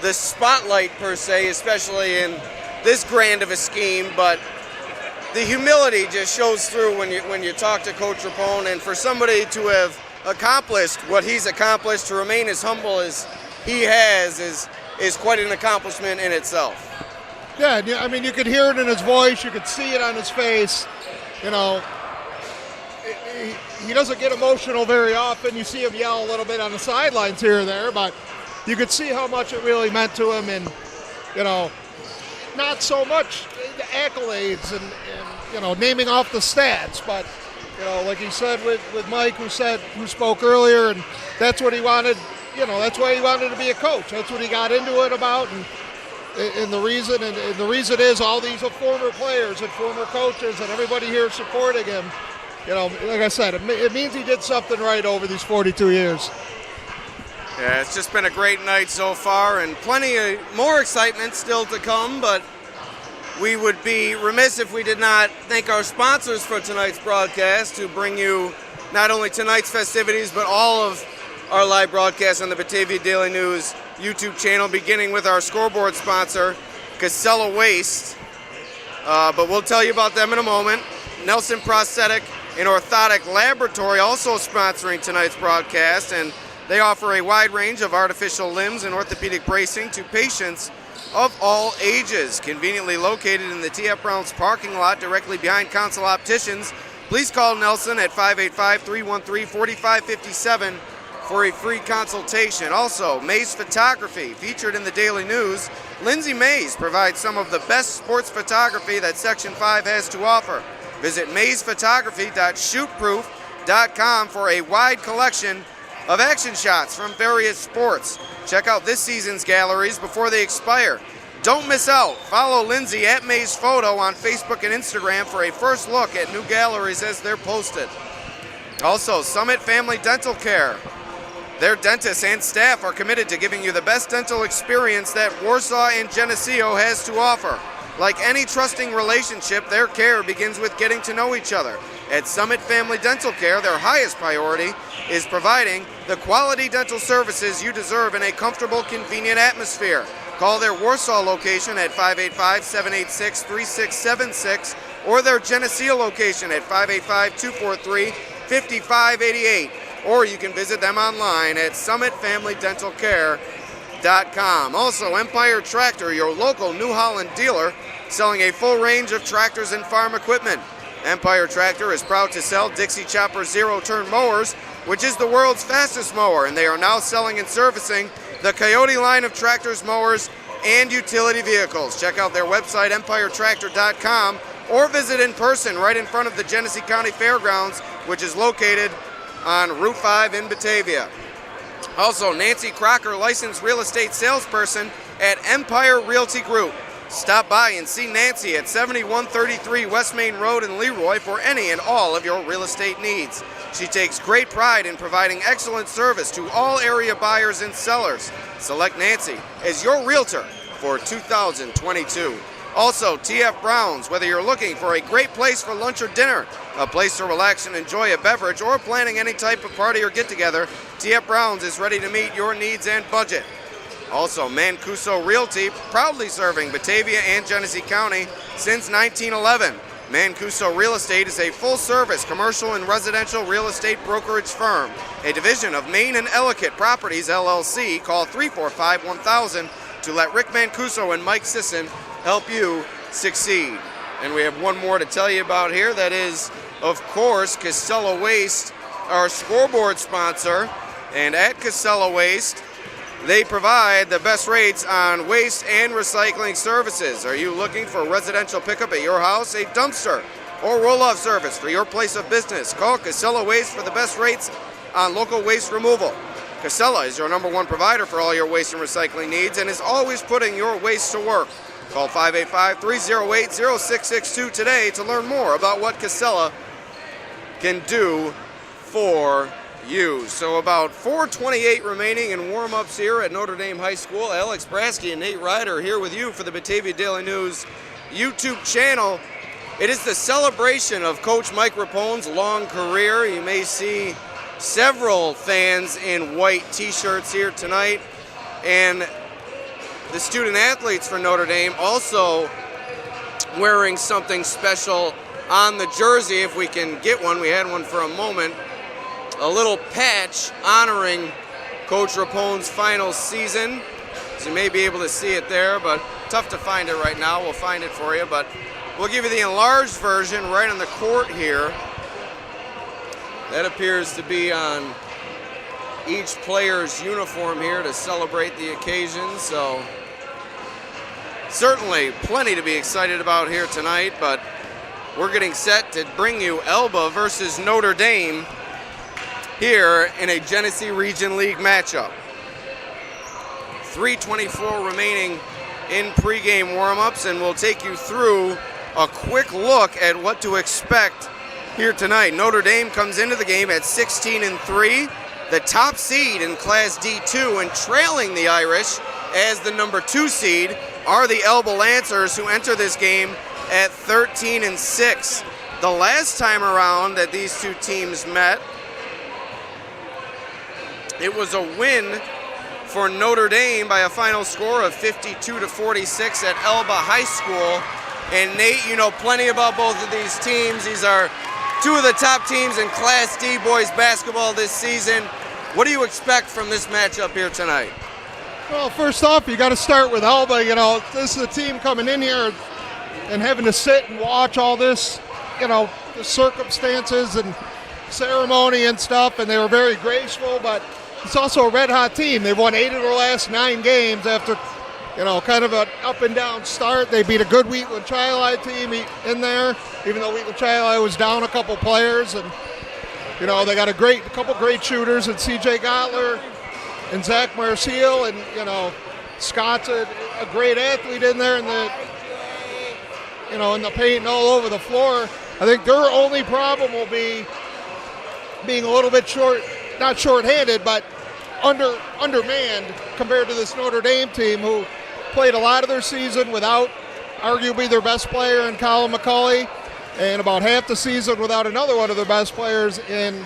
the spotlight per se, especially in this grand of a scheme, but the humility just shows through when you talk to Coach Rapone, and for somebody to have accomplished what he's accomplished, to remain as humble as he has, is quite an accomplishment in itself. Yeah, I mean, you could hear it in his voice, you could see it on his face. He doesn't get emotional very often. You see him yell a little bit on the sidelines here or there, but you could see how much it really meant to him, and not so much the accolades and naming off the stats, but like he said with Mike, who spoke earlier, and that's what he wanted. That's why he wanted to be a coach. That's what he got into it about, and the reason is all these former players and former coaches and everybody here supporting him. Like I said, it means he did something right over these 42 years. Yeah, it's just been a great night so far, and plenty of more excitement still to come, but we would be remiss if we did not thank our sponsors for tonight's broadcast, to bring you not only tonight's festivities, but all of our live broadcasts on the Batavia Daily News YouTube channel, beginning with our scoreboard sponsor, Casella Waste. But we'll tell you about them in a moment. Nelson Prosthetic and Orthotic Laboratory also sponsoring tonight's broadcast, and they offer a wide range of artificial limbs and orthopedic bracing to patients of all ages. Conveniently located in the TF Browns parking lot directly behind Council Opticians, please call Nelson at 585-313-4557 for a free consultation. Also, Mays Photography, featured in the Daily News. Lindsay Mays provides some of the best sports photography that Section 5 has to offer. Visit maysphotography.shootproof.com for a wide collection of action shots from various sports. Check out this season's galleries before they expire. Don't miss out. Follow Lindsay at Mays Photo on Facebook and Instagram for a first look at new galleries as they're posted. Also, Summit Family Dental Care. Their dentists and staff are committed to giving you the best dental experience that Warsaw and Geneseo has to offer. Like any trusting relationship, their care begins with getting to know each other. At Summit Family Dental Care, their highest priority is providing the quality dental services you deserve in a comfortable, convenient atmosphere. Call their Warsaw location at 585-786-3676 or their Geneseo location at 585-243-5588. Or you can visit them online at summitfamilydentalcare.com. Also, Empire Tractor, your local New Holland dealer, selling a full range of tractors and farm equipment. Empire Tractor is proud to sell Dixie Chopper zero-turn mowers, which is the world's fastest mower, and they are now selling and servicing the Coyote line of tractors, mowers, and utility vehicles. Check out their website, empiretractor.com, or visit in person right in front of the Genesee County Fairgrounds, which is located on Route 5 in Batavia. Also, Nancy Crocker, licensed real estate salesperson at Empire Realty Group. Stop by and see Nancy at 7133 West Main Road in Leroy for any and all of your real estate needs. She takes great pride in providing excellent service to all area buyers and sellers. Select Nancy as your realtor for 2022. Also, TF Browns, whether you're looking for a great place for lunch or dinner, a place to relax and enjoy a beverage, or planning any type of party or get-together, TF Browns is ready to meet your needs and budget. Also, Mancuso Realty, proudly serving Batavia and Genesee County since 1911. Mancuso Real Estate is a full-service commercial and residential real estate brokerage firm, a division of Main and Ellicott Properties, LLC. Call 345-1000 to let Rick Mancuso and Mike Sisson help you succeed. And we have one more to tell you about here. That is, of course, Casella Waste, our scoreboard sponsor. And at Casella Waste, they provide the best rates on waste and recycling services. Are you looking for residential pickup at your house, a dumpster, or roll-off service for your place of business? Call Casella Waste for the best rates on local waste removal. Casella is your #1 provider for all your waste and recycling needs and is always putting your waste to work. Call 585-308-0662 today to learn more about what Casella can do for you. So about 4:28 remaining in warm-ups here at Notre Dame High School. Alex Brasky and Nate Ryder here with you for the Batavia Daily News YouTube channel. It is the celebration of Coach Mike Rapone's long career. You may see several fans in white t-shirts here tonight. And the student athletes for Notre Dame also wearing something special on the jersey, if we can get one. We had one for a moment. A little patch honoring Coach Rapone's final season. So you may be able to see it there, but tough to find it right now. We'll find it for you, but we'll give you the enlarged version right on the court here. That appears to be on each player's uniform here to celebrate the occasion. So certainly plenty to be excited about here tonight, but we're getting set to bring you Elba versus Notre Dame here in a Genesee Region League matchup. 3:24 remaining in pregame warm-ups, and we'll take you through a quick look at what to expect here tonight. Notre Dame comes into the game at 16-3. the top seed in Class D2 and trailing the Irish as the number 2 seed are the Elba Lancers, who enter this game at 13-6. The last time around that these two teams met, it was a win for Notre Dame by a final score of 52-46 at Elba High School. And Nate, you know plenty about both of these teams. These are two of the top teams in Class D boys basketball this season. What do you expect from this matchup here tonight? Well, first off, you got to start with Elba. You know, this is a team coming in here and having to sit and watch all this, you know, the circumstances and ceremony and stuff, and they were very graceful, but it's also a red-hot team. They've won 8 of their last 9 games after, you know, kind of an up-and-down start. They beat a good Wheatland Chili team in there, even though Wheatland Chili was down a couple players. And, you know, they got a couple great shooters in C.J. Gottler and Zach Marcial, and, you know, Scott's a great athlete in there in the, you know, in the paint and all over the floor. I think their only problem will be being a little bit not short-handed, but undermanned compared to this Notre Dame team, who played a lot of their season without arguably their best player in Colin McCulley, and about half the season without another one of their best players in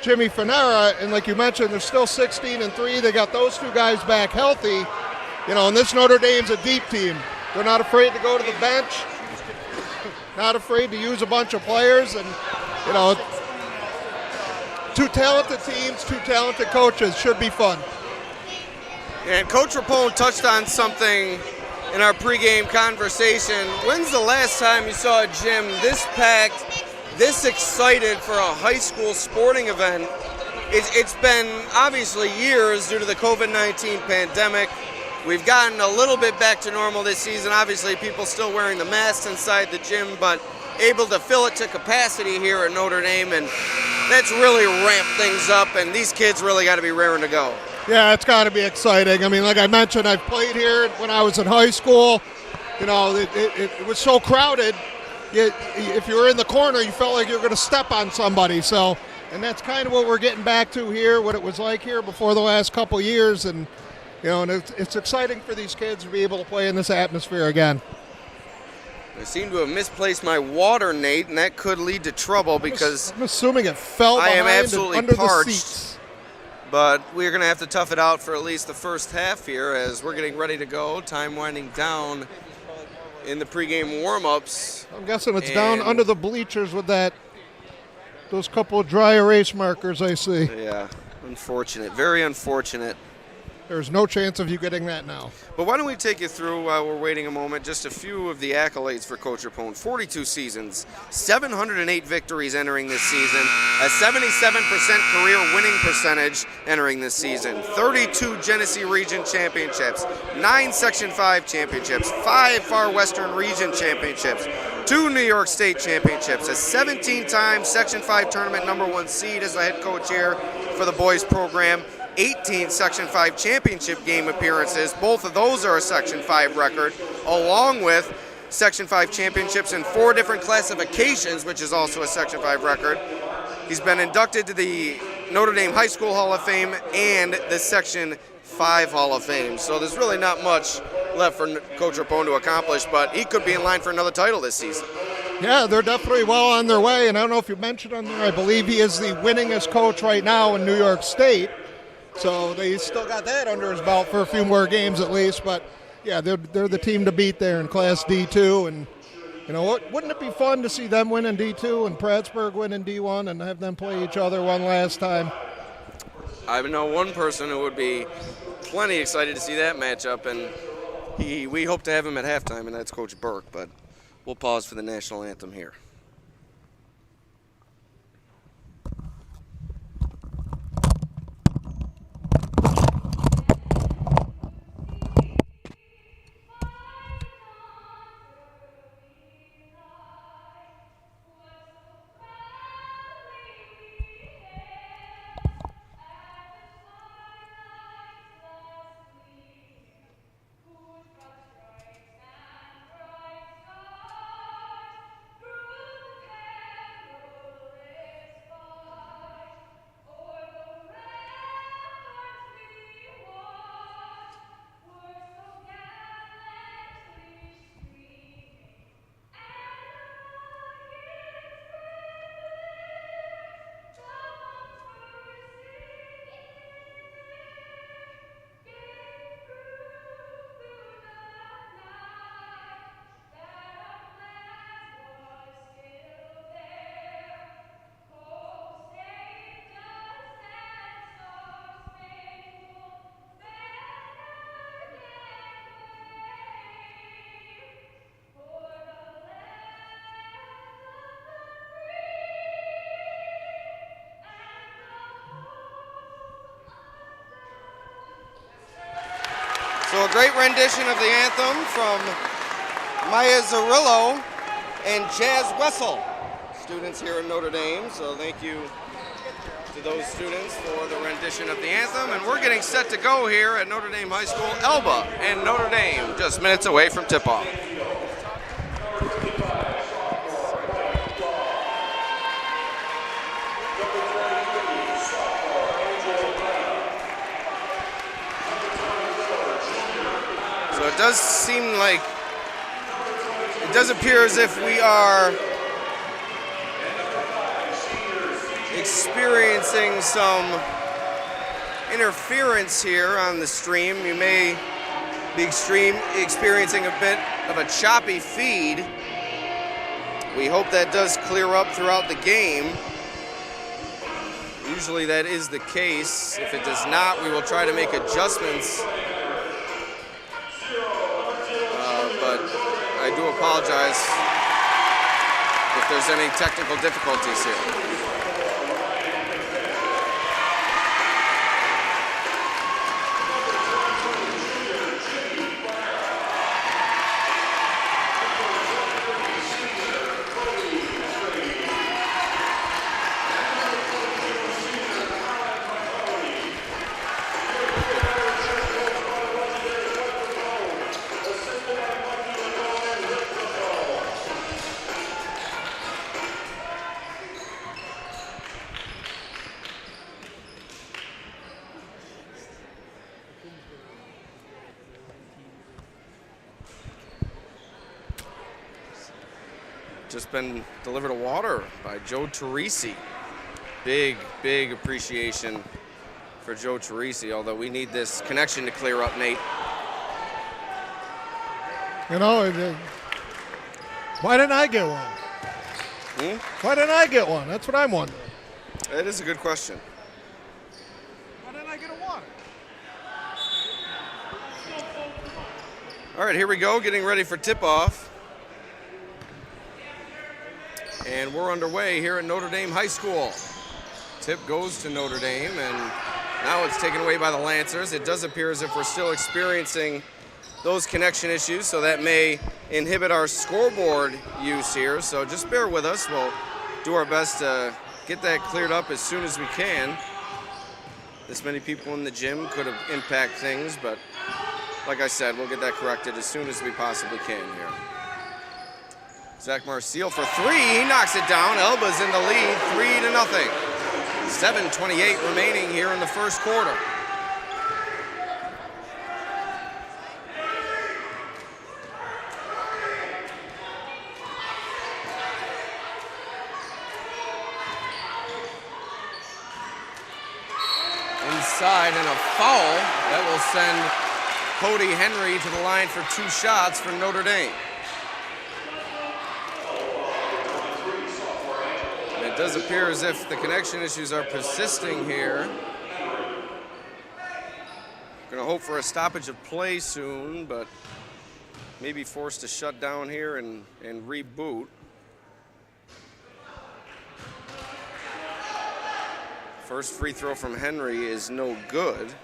Jimmy Fanera. And like you mentioned, they're still 16-3. They got those two guys back healthy. You know, and this Notre Dame's a deep team. They're not afraid to go to the bench, not afraid to use a bunch of players, and, you know, two talented teams, two talented coaches. Should be fun. And Coach Rapone touched on something in our pregame conversation. When's the last time you saw a gym this packed, this excited for a high school sporting event? It's been obviously years due to the COVID-19 pandemic. We've gotten a little bit back to normal this season. Obviously, people still wearing the masks inside the gym, but able to fill it to capacity here at Notre Dame, and that's really ramped things up, and these kids really got to be raring to go. Yeah, it's got to be exciting. I mean, like I mentioned, I've played here when I was in high school. You know, it was so crowded. If you were in the corner, you felt like you were going to step on somebody. So, and that's kind of what we're getting back to here, what it was like here before the last couple years. And, you know, and it's exciting for these kids to be able to play in this atmosphere again. I seem to have misplaced my water, Nate, and that could lead to trouble because I'm assuming it fell I am behind absolutely and under parched. the seats. But we're going to have to tough it out for at least the first half here as we're getting ready to go. Time winding down in the pregame warm-ups. I'm guessing it's down under the bleachers with those couple of dry erase markers I see. Yeah, unfortunate. Very unfortunate. There's no chance of you getting that now. But why don't we take you through, while we're waiting a moment, just a few of the accolades for Coach Rapone. 42 seasons, 708 victories entering this season, a 77% career winning percentage entering this season, 32 Genesee Region championships, 9 Section 5 championships, 5 Far Western Region championships, 2 New York State championships, a 17-time Section 5 tournament #1 seed as the head coach here for the boys program, 18 Section 5 championship game appearances. Both of those are a Section 5 record, along with Section 5 championships in 4 different classifications, which is also a Section 5 record. He's been inducted to the Notre Dame High School Hall of Fame and the Section 5 Hall of Fame. So there's really not much left for Coach Rapone to accomplish, but he could be in line for another title this season. Yeah, they're definitely well on their way, and I don't know if you mentioned on there, I believe he is the winningest coach right now in New York State. So they still got that under his belt for a few more games at least. But, yeah, they're the team to beat there in Class D2. And, you know, wouldn't it be fun to see them win in D2 and Prattsburg win in D1 and have them play each other one last time? I know one person who would be plenty excited to see that matchup, and we hope to have him at halftime, and that's Coach Burke. But we'll pause for the national anthem here. So a great rendition of the anthem from Maya Zarillo and Jazz Wessel, students here at Notre Dame. So thank you to those students for the rendition of the anthem. And we're getting set to go here at Notre Dame High School. Elba and Notre Dame just minutes away from tip-off. So it does seem like, it does appear as if we are experiencing some interference here on the stream. You may be experiencing a bit of a choppy feed. We hope that does clear up throughout the game. Usually that is the case. If it does not, we will try to make adjustments. But I do apologize if there's any technical difficulties here. Just been delivered a water by Joe Teresi. Big appreciation for Joe Teresi, although we need this connection to clear up, Nate. You know, why didn't I get one? Why didn't I get one? That's what I'm wondering. That is a good question. Why didn't I get a water? All right, here we go, getting ready for tip-off. And we're underway here at Notre Dame High School. Tip goes to Notre Dame, and now it's taken away by the Lancers. It does appear as if we're still experiencing those connection issues, so that may inhibit our scoreboard use here. So just bear with us. We'll do our best to get that cleared up as soon as we can. This many people in the gym could have impacted things, but like I said, we'll get that corrected as soon as we possibly can here. Zach Marcial for three, he knocks it down. Elba's in the lead, 3-0. 7:28 remaining here in the first quarter. Inside and a foul that will send Cody Henry to the line for 2 shots for Notre Dame. It does appear as if the connection issues are persisting here. Going to hope for a stoppage of play soon, but maybe forced to shut down here and reboot. First free throw from Henry is no good.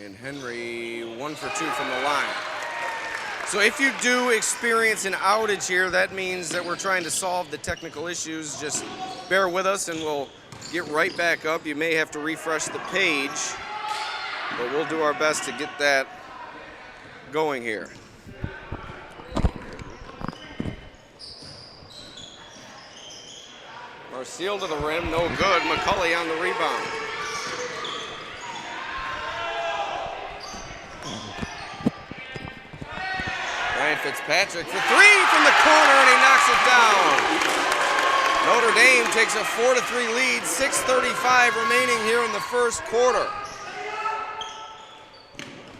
And Henry 1 for 2 from the line. So if you do experience an outage here, that means that we're trying to solve the technical issues. Just bear with us and we'll get right back up. You may have to refresh the page, but we'll do our best to get that going here. Marcial to the rim, no good. McCulley on the rebound. Ryan Fitzpatrick for three from the corner, and he knocks it down. Notre Dame takes a 4-3 lead, 6:35 remaining here in the first quarter.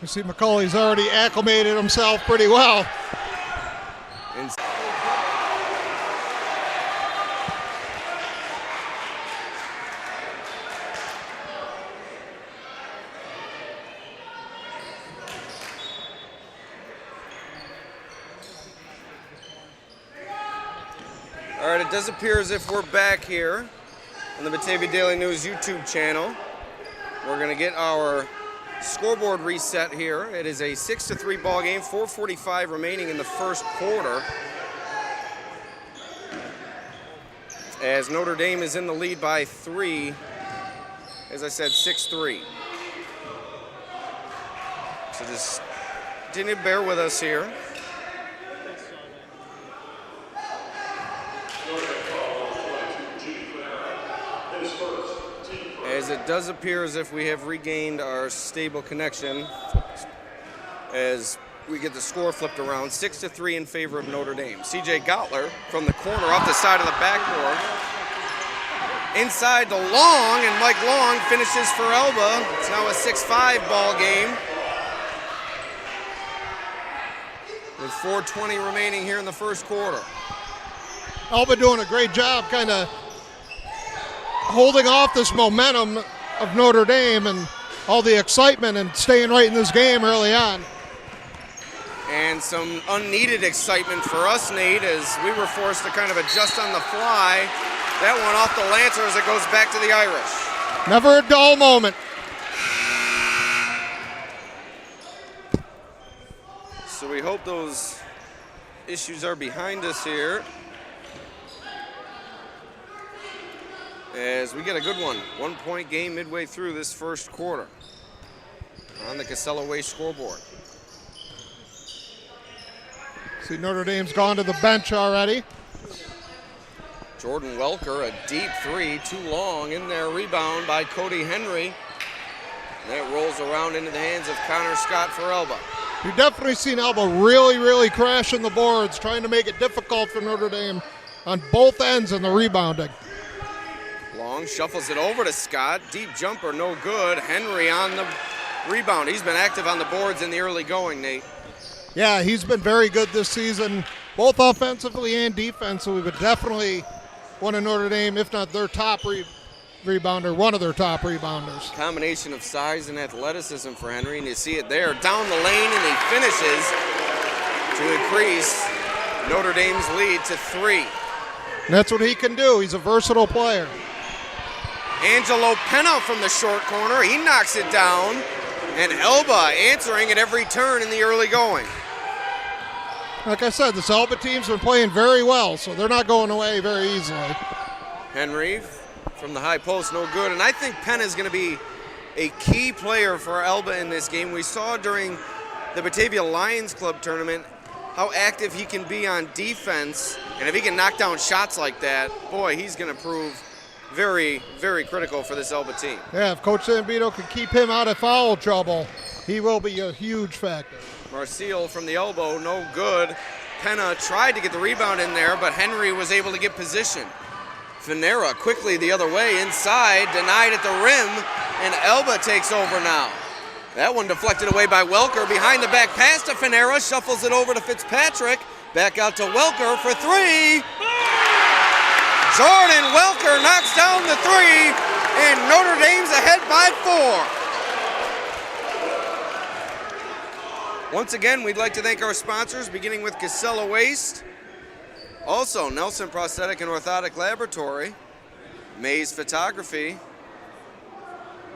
You see McCulley's already acclimated himself pretty well. All right, it does appear as if we're back here on the Batavia Daily News YouTube channel. We're going to get our scoreboard reset here. It is a 6-3 ball game, 4:45 remaining in the first quarter. As Notre Dame is in the lead by 3, as I said, 6-3. So just continue to bear with us here. As it does appear as if we have regained our stable connection as we get the score flipped around, 6-3 in favor of Notre Dame. C.J. Gottler from the corner off the side of the backboard. Inside to Long, and Mike Long finishes for Elba. It's now a 6-5 ball game. With 4:20 remaining here in the first quarter. Elba doing a great job kind of holding off this momentum of Notre Dame and all the excitement and staying right in this game early on. And some unneeded excitement for us, Nate, as we were forced to kind of adjust on the fly. That one off the Lancer as it goes back to the Irish. Never a dull moment. So we hope those issues are behind us here. As we get a good one. 1-point game midway through this first quarter on the Casella Way scoreboard. See, Notre Dame's gone to the bench already. Jordan Welker, a deep three, too long in there. Rebound by Cody Henry. That rolls around into the hands of Connor Scott for Elba. You've definitely seen Elba really crashing the boards, trying to make it difficult for Notre Dame on both ends in the rebounding. Long shuffles it over to Scott. Deep jumper, no good. Henry on the rebound. He's been active on the boards in the early going, Nate. Yeah, he's been very good this season, both offensively and defensively, but definitely one of Notre Dame, if not their top rebounder, one of their top rebounders. Combination of size and athleticism for Henry, and you see it there. Down the lane, and he finishes to increase Notre Dame's lead to 3. And that's what he can do. He's a versatile player. Angelo Penna from the short corner. He knocks it down. And Elba answering at every turn in the early going. Like I said, this Elba team's been playing very well, so they're not going away very easily. Henry from the high post, no good. And I think Penna is going to be a key player for Elba in this game. We saw during the Batavia Lions Club tournament how active he can be on defense. And if he can knock down shots like that, boy, he's going to prove very critical for this Elba team. Yeah, if Coach Zambito can keep him out of foul trouble, he will be a huge factor. Marcial from the elbow, no good. Penna tried to get the rebound in there, but Henry was able to get position. Finera quickly the other way, inside, denied at the rim, and Elba takes over now. That one deflected away by Welker. Behind the back pass to Finera, shuffles it over to Fitzpatrick. Back out to Welker for 3. Jordan Welker knocks down the 3, and Notre Dame's ahead by 4. Once again, we'd like to thank our sponsors, beginning with Casella Waste, also Nelson Prosthetic and Orthotic Laboratory, Mays Photography,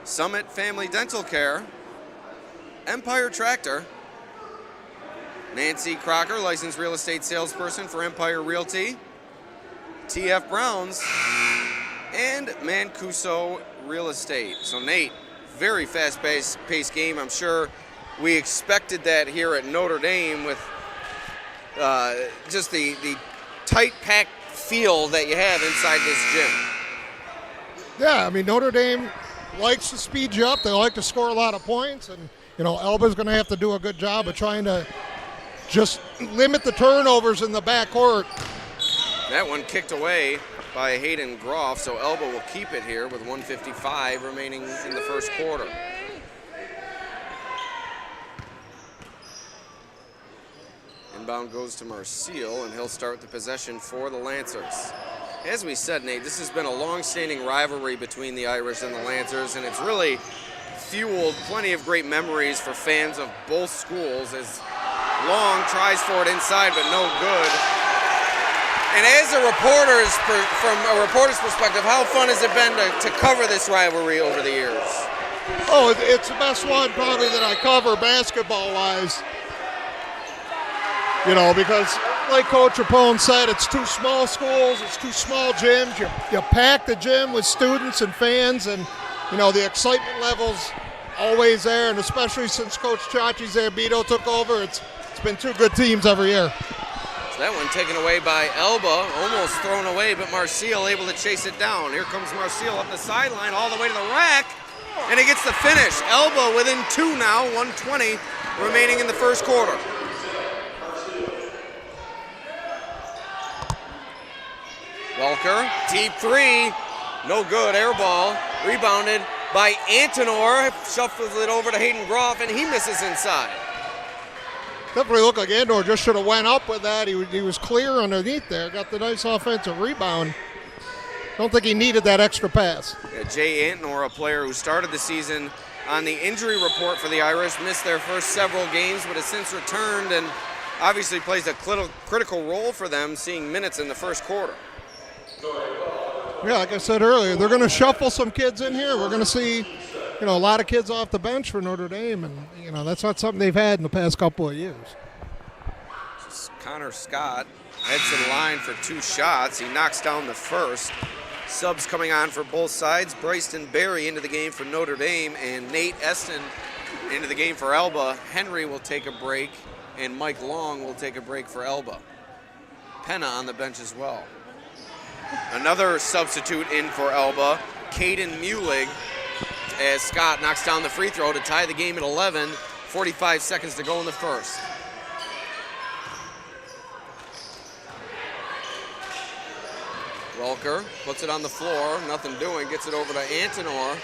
Summit Family Dental Care, Empire Tractor, Nancy Crocker, licensed real estate salesperson for Empire Realty, TF Browns, and Mancuso Real Estate. So Nate, very fast-paced game. I'm sure we expected that here at Notre Dame with just the tight packed feel that you have inside this gym. Yeah, I mean, Notre Dame likes to speed you up. They like to score a lot of points, and Elba's going to have to do a good job of trying to just limit the turnovers in the backcourt. That one kicked away by Hayden Groff, so Elba will keep it here with 1:55 remaining in the first quarter. Inbound goes to Marcial, and he'll start the possession for the Lancers. As we said, Nate, this has been a long-standing rivalry between the Irish and the Lancers, and it's really fueled plenty of great memories for fans of both schools as Long tries for it inside, but no good. And as from a reporter's perspective, how fun has it been to cover this rivalry over the years? Oh, it's the best one probably that I cover basketball-wise. You know, because like Coach Rapone said, it's two small schools, it's two small gyms. You pack the gym with students and fans, and, you know, the excitement level's always there, and especially since Coach Chachi Zambito took over, it's been two good teams every year. So that one taken away by Elba, almost thrown away, but Marcial able to chase it down. Here comes Marcial up the sideline all the way to the rack, and he gets the finish. Elba within 2 now, 1:20 remaining in the first quarter. Welker, deep 3, no good, air ball, rebounded by Antonor, shuffles it over to Hayden Groff, and he misses inside. Definitely looked like Andor just should have went up with that. He was clear underneath there, got the nice offensive rebound. Don't think he needed that extra pass. Yeah, Jay Antonor, a player who started the season on the injury report for the Irish, missed their first several games, but has since returned and obviously plays a critical role for them, seeing minutes in the first quarter. Yeah, like I said earlier, they're going to shuffle some kids in here. We're going to see, you know, a lot of kids off the bench for Notre Dame, and, you know, that's not something they've had in the past couple of years. Connor Scott heads to the line for 2 shots. He knocks down the first. Subs coming on for both sides. Bryston Berry into the game for Notre Dame, and Nate Eston into the game for Elba. Henry will take a break, and Mike Long will take a break for Elba. Penna on the bench as well. Another substitute in for Elba, Caden Mulig, as Scott knocks down the free throw to tie the game at 11. 45 seconds to go in the first. Welker puts it on the floor, nothing doing, gets it over to Antonor.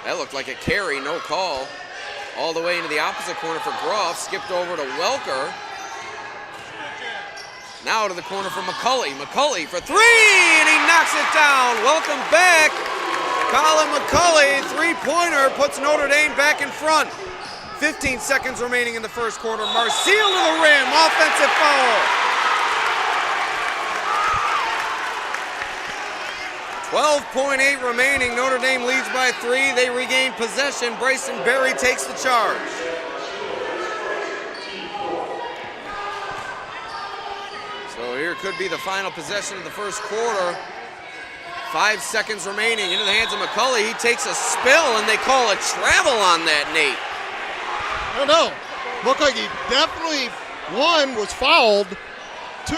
That looked like a carry, no call. All the way into the opposite corner for Groff, skipped over to Welker. Now to the corner for McCulley. McCulley for 3, and he knocks it down. Welcome back, Colin McCulley. 3-pointer puts Notre Dame back in front. 15 seconds remaining in the first quarter. Marcial to the rim, offensive foul. 12.8 remaining. Notre Dame leads by 3. They regain possession. Bryson Berry takes the charge. So here could be the final possession of the first quarter. 5 seconds remaining. Into the hands of McCulley. He takes a spill, and they call a travel on that, Nate. I don't know. Looked like he definitely, 1, was fouled. 2,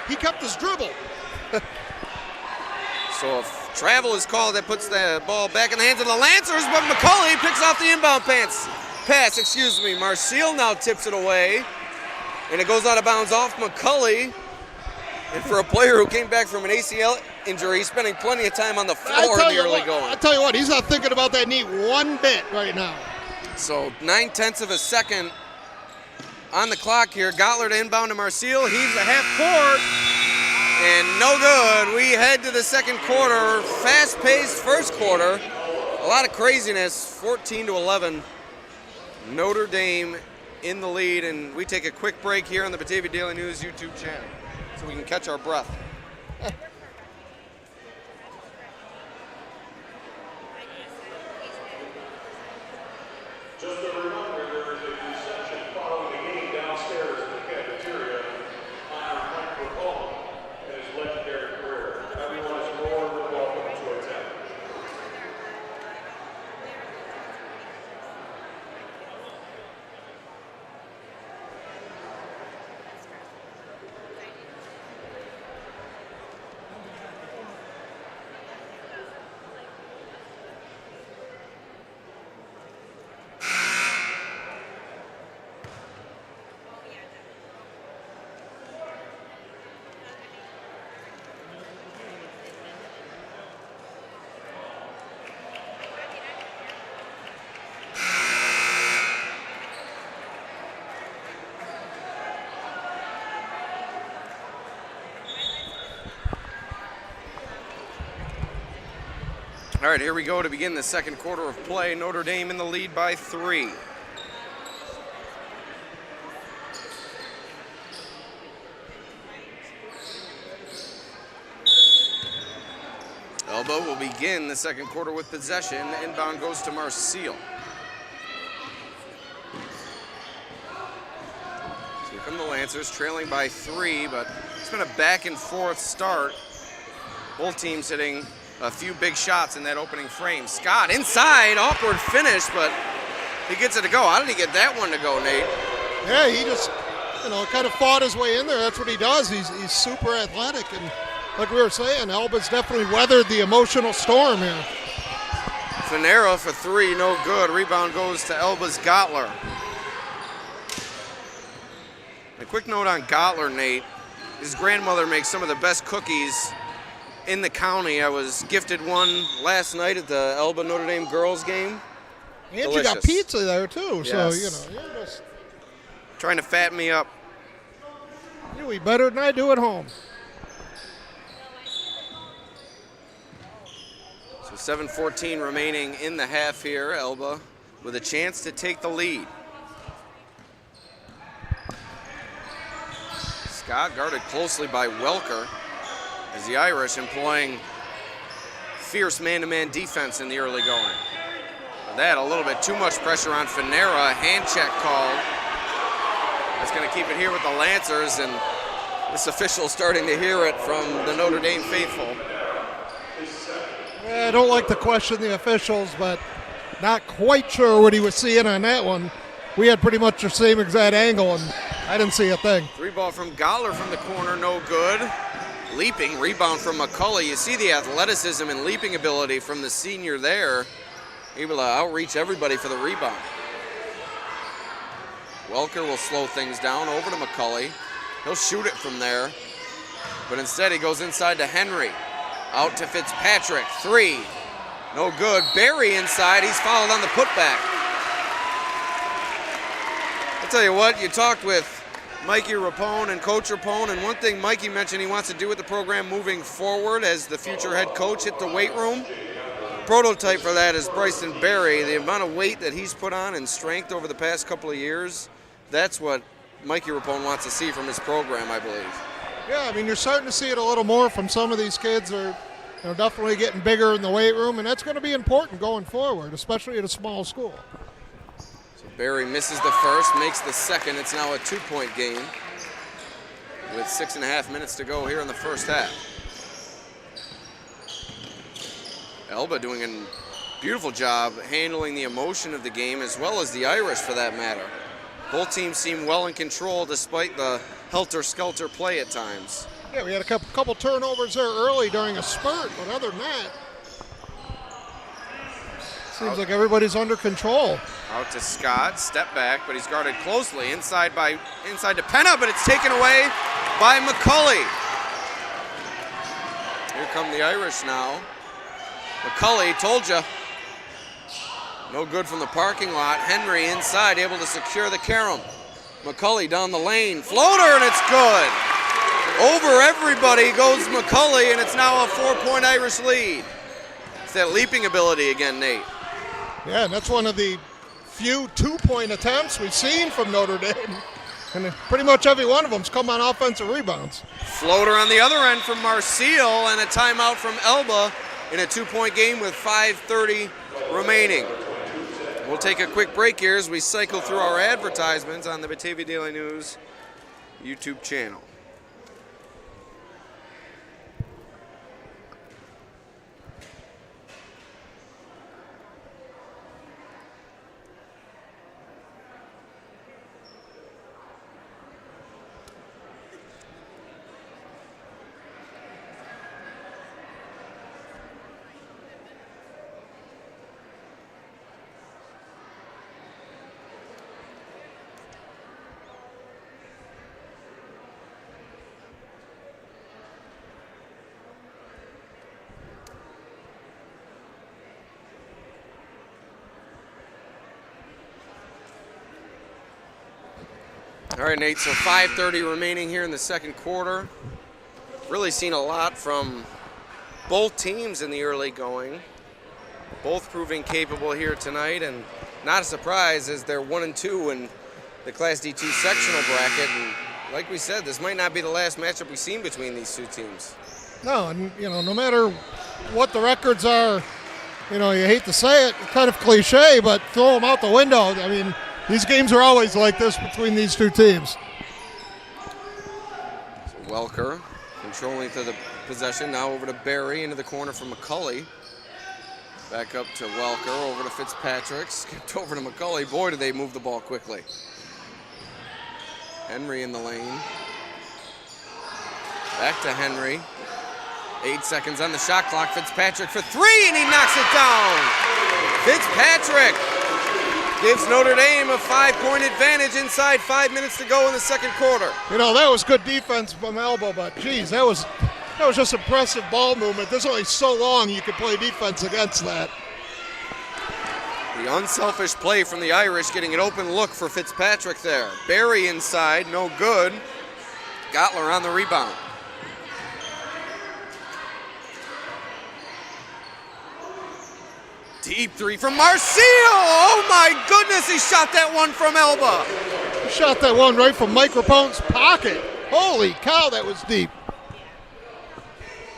he kept his dribble. So if travel is called, that puts the ball back in the hands of the Lancers, but McCulley picks off the inbound pass. Marcial now tips it away, and it goes out of bounds off McCulley. And for a player who came back from an ACL injury, he's spending plenty of time on the floor in the early going. I tell you what, he's not thinking about that knee one bit right now. So 9/10 of a second on the clock here. Gottler to inbound to Marcial. He's a half court. And no good. We head to the second quarter. Fast-paced first quarter. A lot of craziness. 14-11. Notre Dame in the lead. And we take a quick break here on the Batavia Daily News YouTube channel so we can catch our breath. Just a reminder, there is a reception following the game downstairs in the cafeteria. Honor Mike Rapone and his legendary career. Everyone is more than welcome to attend. All right, here we go to begin the second quarter of play. Notre Dame in the lead by 3. begin the second quarter with possession. Inbound goes to Marseille. So here come the Lancers, trailing by 3, but it's been a back and forth start. Both teams hitting a few big shots in that opening frame. Scott inside, awkward finish, but he gets it to go. How did he get that one to go, Nate? Yeah, he just, kind of fought his way in there. That's what he does. He's super athletic, and like we were saying, Elba's definitely weathered the emotional storm here. Finera for 3, no good. Rebound goes to Elba's Gottler. A quick note on Gottler, Nate. His grandmother makes some of the best cookies in the county. I was gifted one last night at the Elba Notre Dame girls game. And Delicious. you got pizza there too, Yes. so you're just Trying to fatten me up. you eat better than I do at home. So 7:14 remaining in the half here. Elba with a chance to take the lead. Scott guarded closely by Welker as the Irish employing fierce man-to-man defense in the early going. With that, a little bit too much pressure on Finera. Hand check called. That's going to keep it here with the Lancers, and this official starting to hear it from the Notre Dame faithful. Yeah, I don't like to question the officials, but not quite sure what he was seeing on that one. We had pretty much the same exact angle, and I didn't see a thing. 3 ball from Gottler from the corner, no good. Leaping, rebound from McCulley. You see the athleticism and leaping ability from the senior there. Able to outreach everybody for the rebound. Welker will slow things down, over to McCulley. He'll shoot it from there, but instead he goes inside to Henry. Out to Fitzpatrick, 3, no good. Barry inside, he's fouled on the putback. I'll tell you what, you talked with Mikey Rapone and Coach Rapone, and one thing Mikey mentioned he wants to do with the program moving forward as the future head coach hit the weight room. Prototype for that is Bryson Berry. The amount of weight that he's put on and strength over the past couple of years, that's what Mikey Rapone wants to see from his program, I believe. Yeah, I mean, you're starting to see it a little more from some of these kids. They're definitely getting bigger in the weight room, and that's going to be important going forward, especially at a small school. So Berry misses the first, makes the second. It's now a 2-point game with 6.5 minutes to go here in the first half. Elba doing a beautiful job handling the emotion of the game, as well as the Irish for that matter. Both teams seem well in control despite the helter-skelter play at times. Yeah, we had a couple turnovers there early during a spurt, but other than that, seems like everybody's under control. Out to Scott, step back, but he's guarded closely inside to Penna, but it's taken away by McCulley. Here come the Irish now. McCulley, told you. No good from the parking lot. Henry inside, able to secure the carom. McCulley down the lane. Floater, and it's good. Over everybody goes McCulley, and it's now a 4-point Irish lead. It's that leaping ability again, Nate. Yeah, and that's one of the few 2-point attempts we've seen from Notre Dame. And pretty much every one of them's come on offensive rebounds. Floater on the other end from Marseille, and a timeout from Elba in a 2-point game with 5:30 remaining. We'll take a quick break here as we cycle through our advertisements on the Batavia Daily News YouTube channel. All right, Nate, so 5:30 remaining here in the second quarter. Really seen a lot from both teams in the early going. Both proving capable here tonight, and not a surprise as they're 1-2 in the Class D2 sectional bracket. And like we said, this might not be the last matchup we've seen between these two teams. No, and no matter what the records are, you hate to say it, kind of cliche, but throw them out the window. I mean, these games are always like this between these two teams. So Welker controlling to the possession, now over to Barry, into the corner for McCulley. Back up to Welker, over to Fitzpatrick, skipped over to McCulley. Boy, did they move the ball quickly. Henry in the lane. Back to Henry. 8 seconds on the shot clock. Fitzpatrick for three, and he knocks it down. Fitzpatrick gives Notre Dame a 5-point advantage inside 5 minutes to go in the second quarter. That was good defense from Elba, but geez, that was just impressive ball movement. There's only so long you can play defense against that. The unselfish play from the Irish, getting an open look for Fitzpatrick there. Barry inside, no good. Gottler on the rebound. Deep three from Marcil. Oh my goodness, he shot that one from Elba. He shot that one right from Mike Rapone's pocket. Holy cow, that was deep.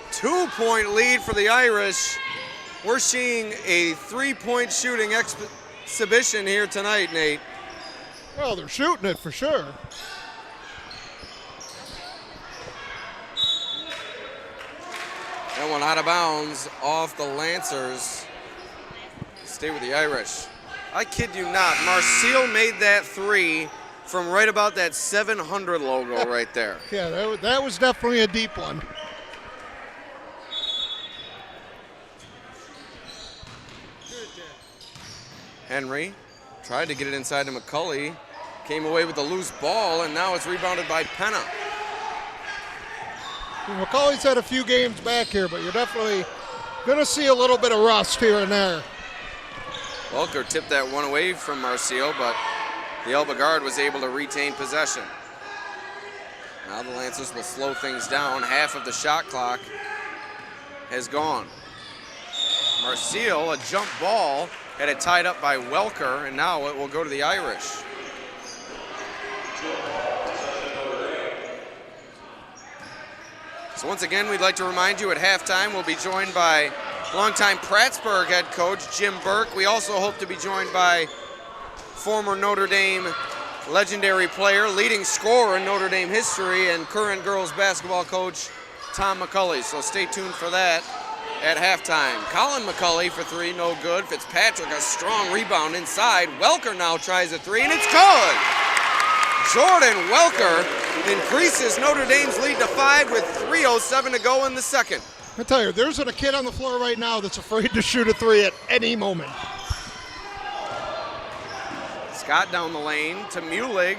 2-point lead for the Irish. We're seeing a 3-point shooting exhibition here tonight, Nate. Well, they're shooting it for sure. That one out of bounds off the Lancers. Stay with the Irish. I kid you not, Marcil made that three from right about that 700 logo right there. Yeah, that was definitely a deep one. Henry tried to get it inside to McCulley. Came away with a loose ball, and now it's rebounded by Penna. McCulley's had a few games back here, but you're definitely going to see a little bit of rust here and there. Welker tipped that one away from Marcil, but the Elba guard was able to retain possession. Now the Lancers will slow things down. Half of the shot clock has gone. Marcil, a jump ball, had it tied up by Welker, and now it will go to the Irish. So once again, we'd like to remind you at halftime we'll be joined by longtime Prattsburgh head coach Jim Burke. We also hope to be joined by former Notre Dame legendary player, leading scorer in Notre Dame history, and current girls basketball coach Tom McCulley. So stay tuned for that at halftime. Colin McCulley for three, no good. Fitzpatrick, a strong rebound inside. Welker now tries a three, and it's good. Jordan Welker increases Notre Dame's lead to 5 with 3:07 to go in the second. I tell you, there's a kid on the floor right now that's afraid to shoot a three at any moment. Scott down the lane to Mulig.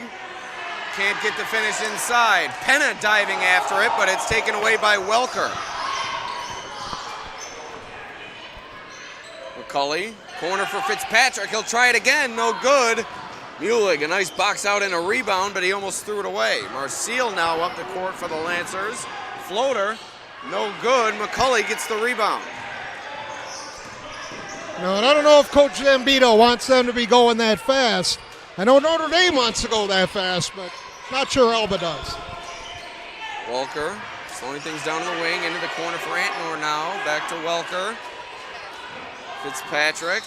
Can't get the finish inside. Penna diving after it, but it's taken away by Welker. McCulley, corner for Fitzpatrick. He'll try it again, no good. Mulig, a nice box out and a rebound, but he almost threw it away. Marcil now up the court for the Lancers. Floater, no good. McCulley gets the rebound. No, and I don't know if Coach Zambito wants them to be going that fast. I know Notre Dame wants to go that fast, but not sure Elba does. Welker slowing things down in the wing, into the corner for Antnor now. Back to Welker. Fitzpatrick.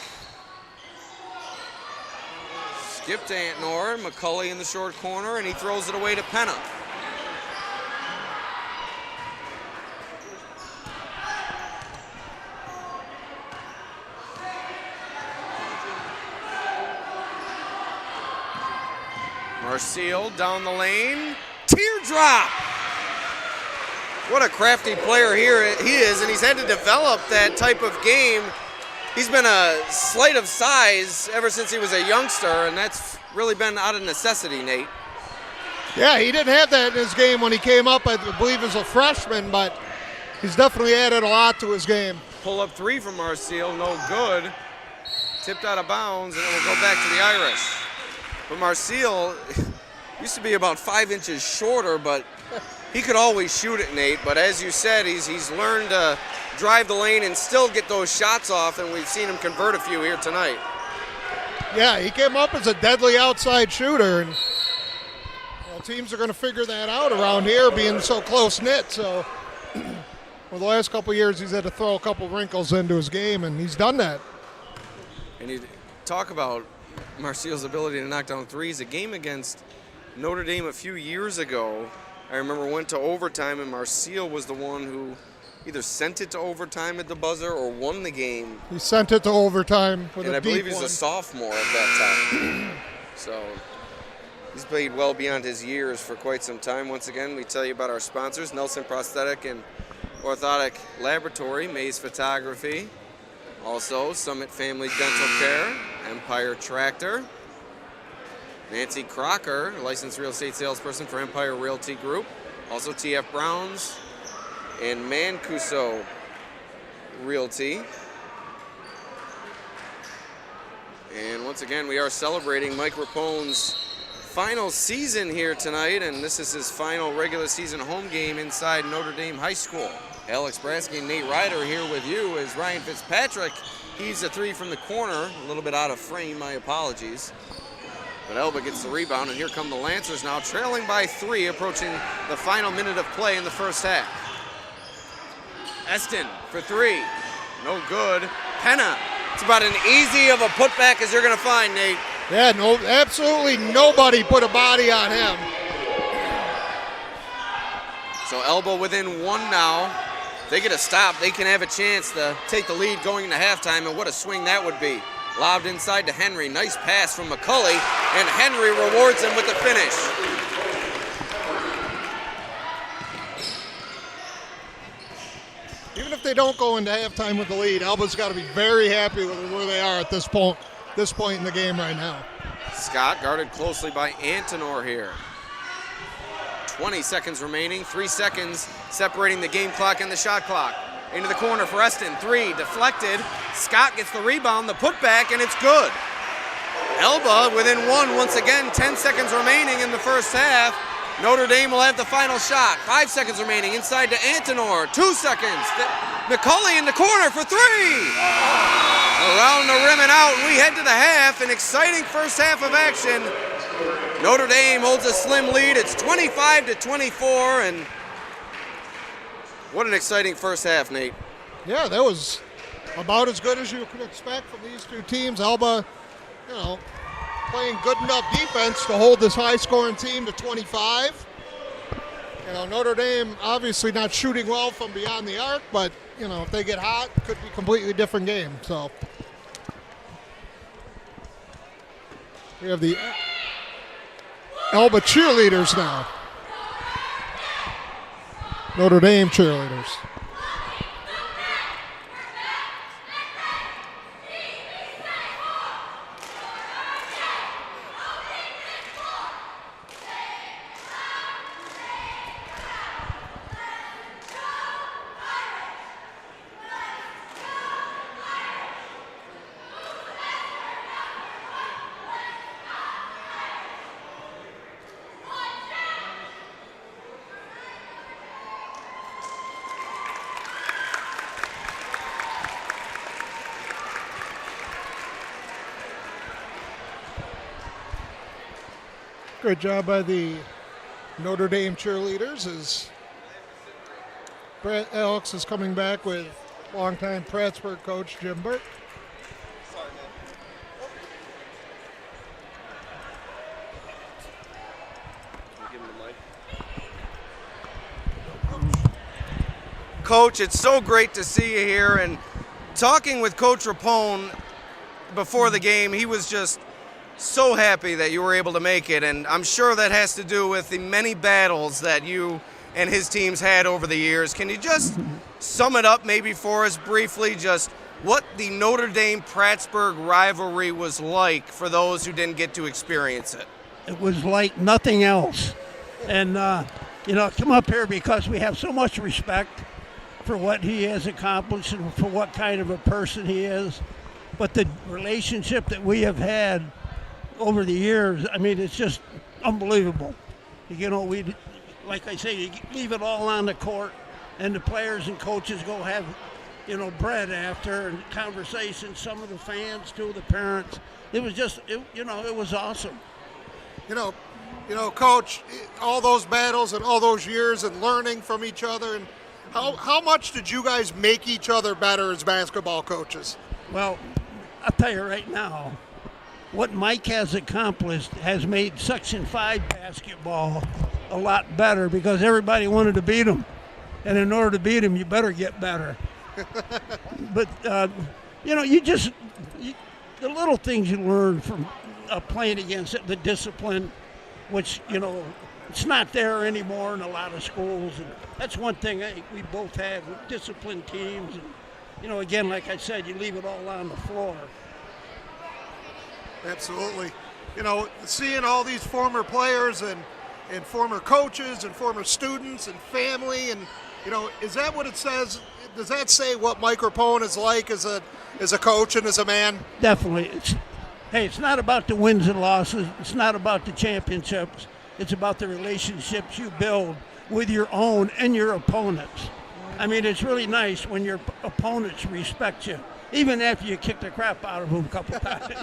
Skip to Antnor. McCulley in the short corner, and he throws it away to Penna. Marcil down the lane. Teardrop! What a crafty player here he is, and he's had to develop that type of game. He's been a slight of size ever since he was a youngster, and that's really been out of necessity, Nate. Yeah, he didn't have that in his game when he came up, I believe, as a freshman, but he's definitely added a lot to his game. Pull up three from Marcil, no good. Tipped out of bounds, and it will go back to the Irish. But Marcil used to be about 5 inches shorter, but he could always shoot it, Nate. But as you said, he's learned to drive the lane and still get those shots off, and we've seen him convert a few here tonight. Yeah, he came up as a deadly outside shooter, and teams are going to figure that out around here, being so close-knit. So Well, the last couple of years he's had to throw a couple wrinkles into his game, and he's done that. And you talk about Marcial's ability to knock down threes. A game against Notre Dame a few years ago, I remember went to overtime, and Marcial was the one who either sent it to overtime at the buzzer or won the game. He sent it to overtime with and a I believe deep he's one. a sophomore at that time. So he's played well beyond his years for quite some time. Once again, we tell you about our sponsors, Nelson Prosthetic and Orthotic Laboratory, Maze Photography, also Summit Family Dental Care, Empire Tractor, Nancy Crocker, licensed real estate salesperson for Empire Realty Group, also TF Browns, and Mancuso Realty. And once again, we are celebrating Mike Rapone's final season here tonight, and this is his final regular season home game inside Notre Dame High School. Alex Brasky and Nate Ryder here with you as Ryan Fitzpatrick. He's a three from the corner, a little bit out of frame, my apologies. But Elba gets the rebound, and here come the Lancers now, trailing by 3, approaching the final minute of play in the first half. Eston for 3, no good. Penna, it's about as easy of a putback as you're going to find, Nate. Yeah, no, absolutely nobody put a body on him. So Elba within 1 now. If they get a stop, they can have a chance to take the lead going into halftime, and what a swing that would be. Lobbed inside to Henry. Nice pass from McCulley, and Henry rewards him with the finish. Even if they don't go into halftime with the lead, Elba's got to be very happy with where they are at this point in the game right now. Scott guarded closely by Antonor here. 20 seconds remaining, 3 seconds separating the game clock and the shot clock. Into the corner for Eston, 3, deflected. Scott gets the rebound, the putback, and it's good. Elba within 1 once again, 10 seconds remaining in the first half. Notre Dame will have the final shot. 5 seconds remaining, inside to Antonor, 2 seconds. McCulley in the corner for 3. Around the rim and out, and we head to the half. An exciting first half of action. Notre Dame holds a slim lead. It's 25-24, and what an exciting first half, Nate. Yeah, that was about as good as you could expect from these two teams. Elba, playing good enough defense to hold this high-scoring team to 25. Notre Dame obviously not shooting well from beyond the arc, but, if they get hot, it could be a completely different game. So we have the Elba cheerleaders now. Notre Dame cheerleaders. Good job by the Notre Dame cheerleaders as Alex is coming back with longtime Prattsburg coach Jim Burke. Coach, it's so great to see you here, and talking with Coach Rapone before the game, he was just so happy that you were able to make it, and I'm sure that has to do with the many battles that you and his teams had over the years. Can you just sum it up maybe for us briefly, just what the Notre Dame-Prattsburg rivalry was like for those who didn't get to experience it? It was like nothing else. And, come up here because we have so much respect for what he has accomplished and for what kind of a person he is. But the relationship that we have had over the years, it's just unbelievable. We, like I say, you leave it all on the court, and the players and coaches go have, bread after and conversations. Some of the fans too, the parents. It was just, it was awesome. Coach, all those battles and all those years and learning from each other, and How much did you guys make each other better as basketball coaches? Well, I'll tell you right now, what Mike has accomplished has made Section 5 basketball a lot better because everybody wanted to beat him. And in order to beat him, you better get better. But, you know, the little things you learn from playing against it, the discipline, which, you know, it's not there anymore in a lot of schools. And that's one thing we both had with disciplined teams. And, you know, again, like I said, you leave it all on the floor. Absolutely. You know, seeing all these former players and former coaches and former students and family, and, you know, is that what it says? Does that say what Mike Rapone is like as a coach and as a man? Definitely. It's not about the wins and losses. It's not about the championships. It's about the relationships you build with your own and your opponents. I mean, it's really nice when your opponents respect you, even after you kick the crap out of them a couple times.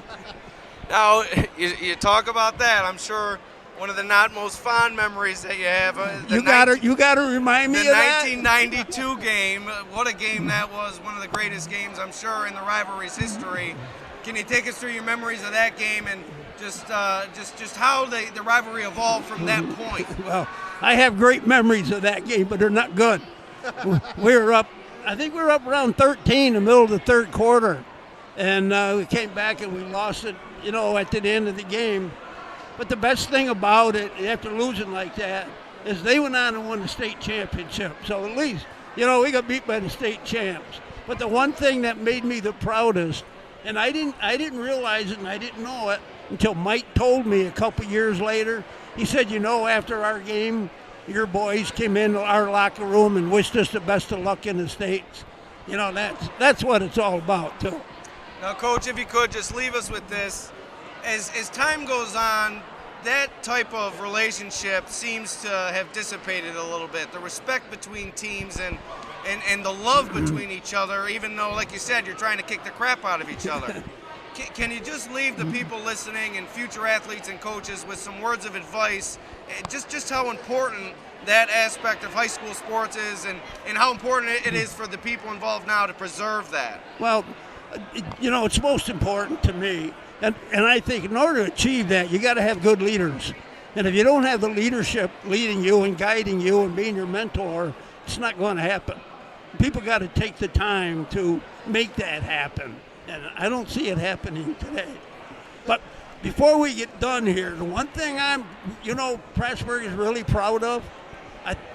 Now, you talk about that. I'm sure one of the not most fond memories that you have. You gotta remind me of that. The 1992 game. What a game that was! One of the greatest games, I'm sure, in the rivalry's history. Can you take us through your memories of that game and just how the rivalry evolved from that point? Well, I have great memories of that game, but they're not good. I think we were up around 13 in the middle of the third quarter, and we came back and we lost it, you know, at the end of the game. But the best thing about it, after losing like that, is they went on and won the state championship. So at least, you know, we got beat by the state champs. But the one thing that made me the proudest, and I didn't realize it and I didn't know it until Mike told me a couple years later. He said, you know, after our game, your boys came into our locker room and wished us the best of luck in the States. You know, that's what it's all about, too. Now, Coach, if you could just leave us with this. As time goes on, that type of relationship seems to have dissipated a little bit. The respect between teams and the love between each other, even though, like you said, you're trying to kick the crap out of each other. Can you just leave the people listening and future athletes and coaches with some words of advice, just how important that aspect of high school sports is and how important it is for the people involved now to preserve that? Well, you know, it's most important to me. And I think in order to achieve that, you got to have good leaders. And if you don't have the leadership leading you and guiding you and being your mentor, it's not going to happen. People got to take the time to make that happen. And I don't see it happening today. But before we get done here, the one thing Pressburg is really proud of,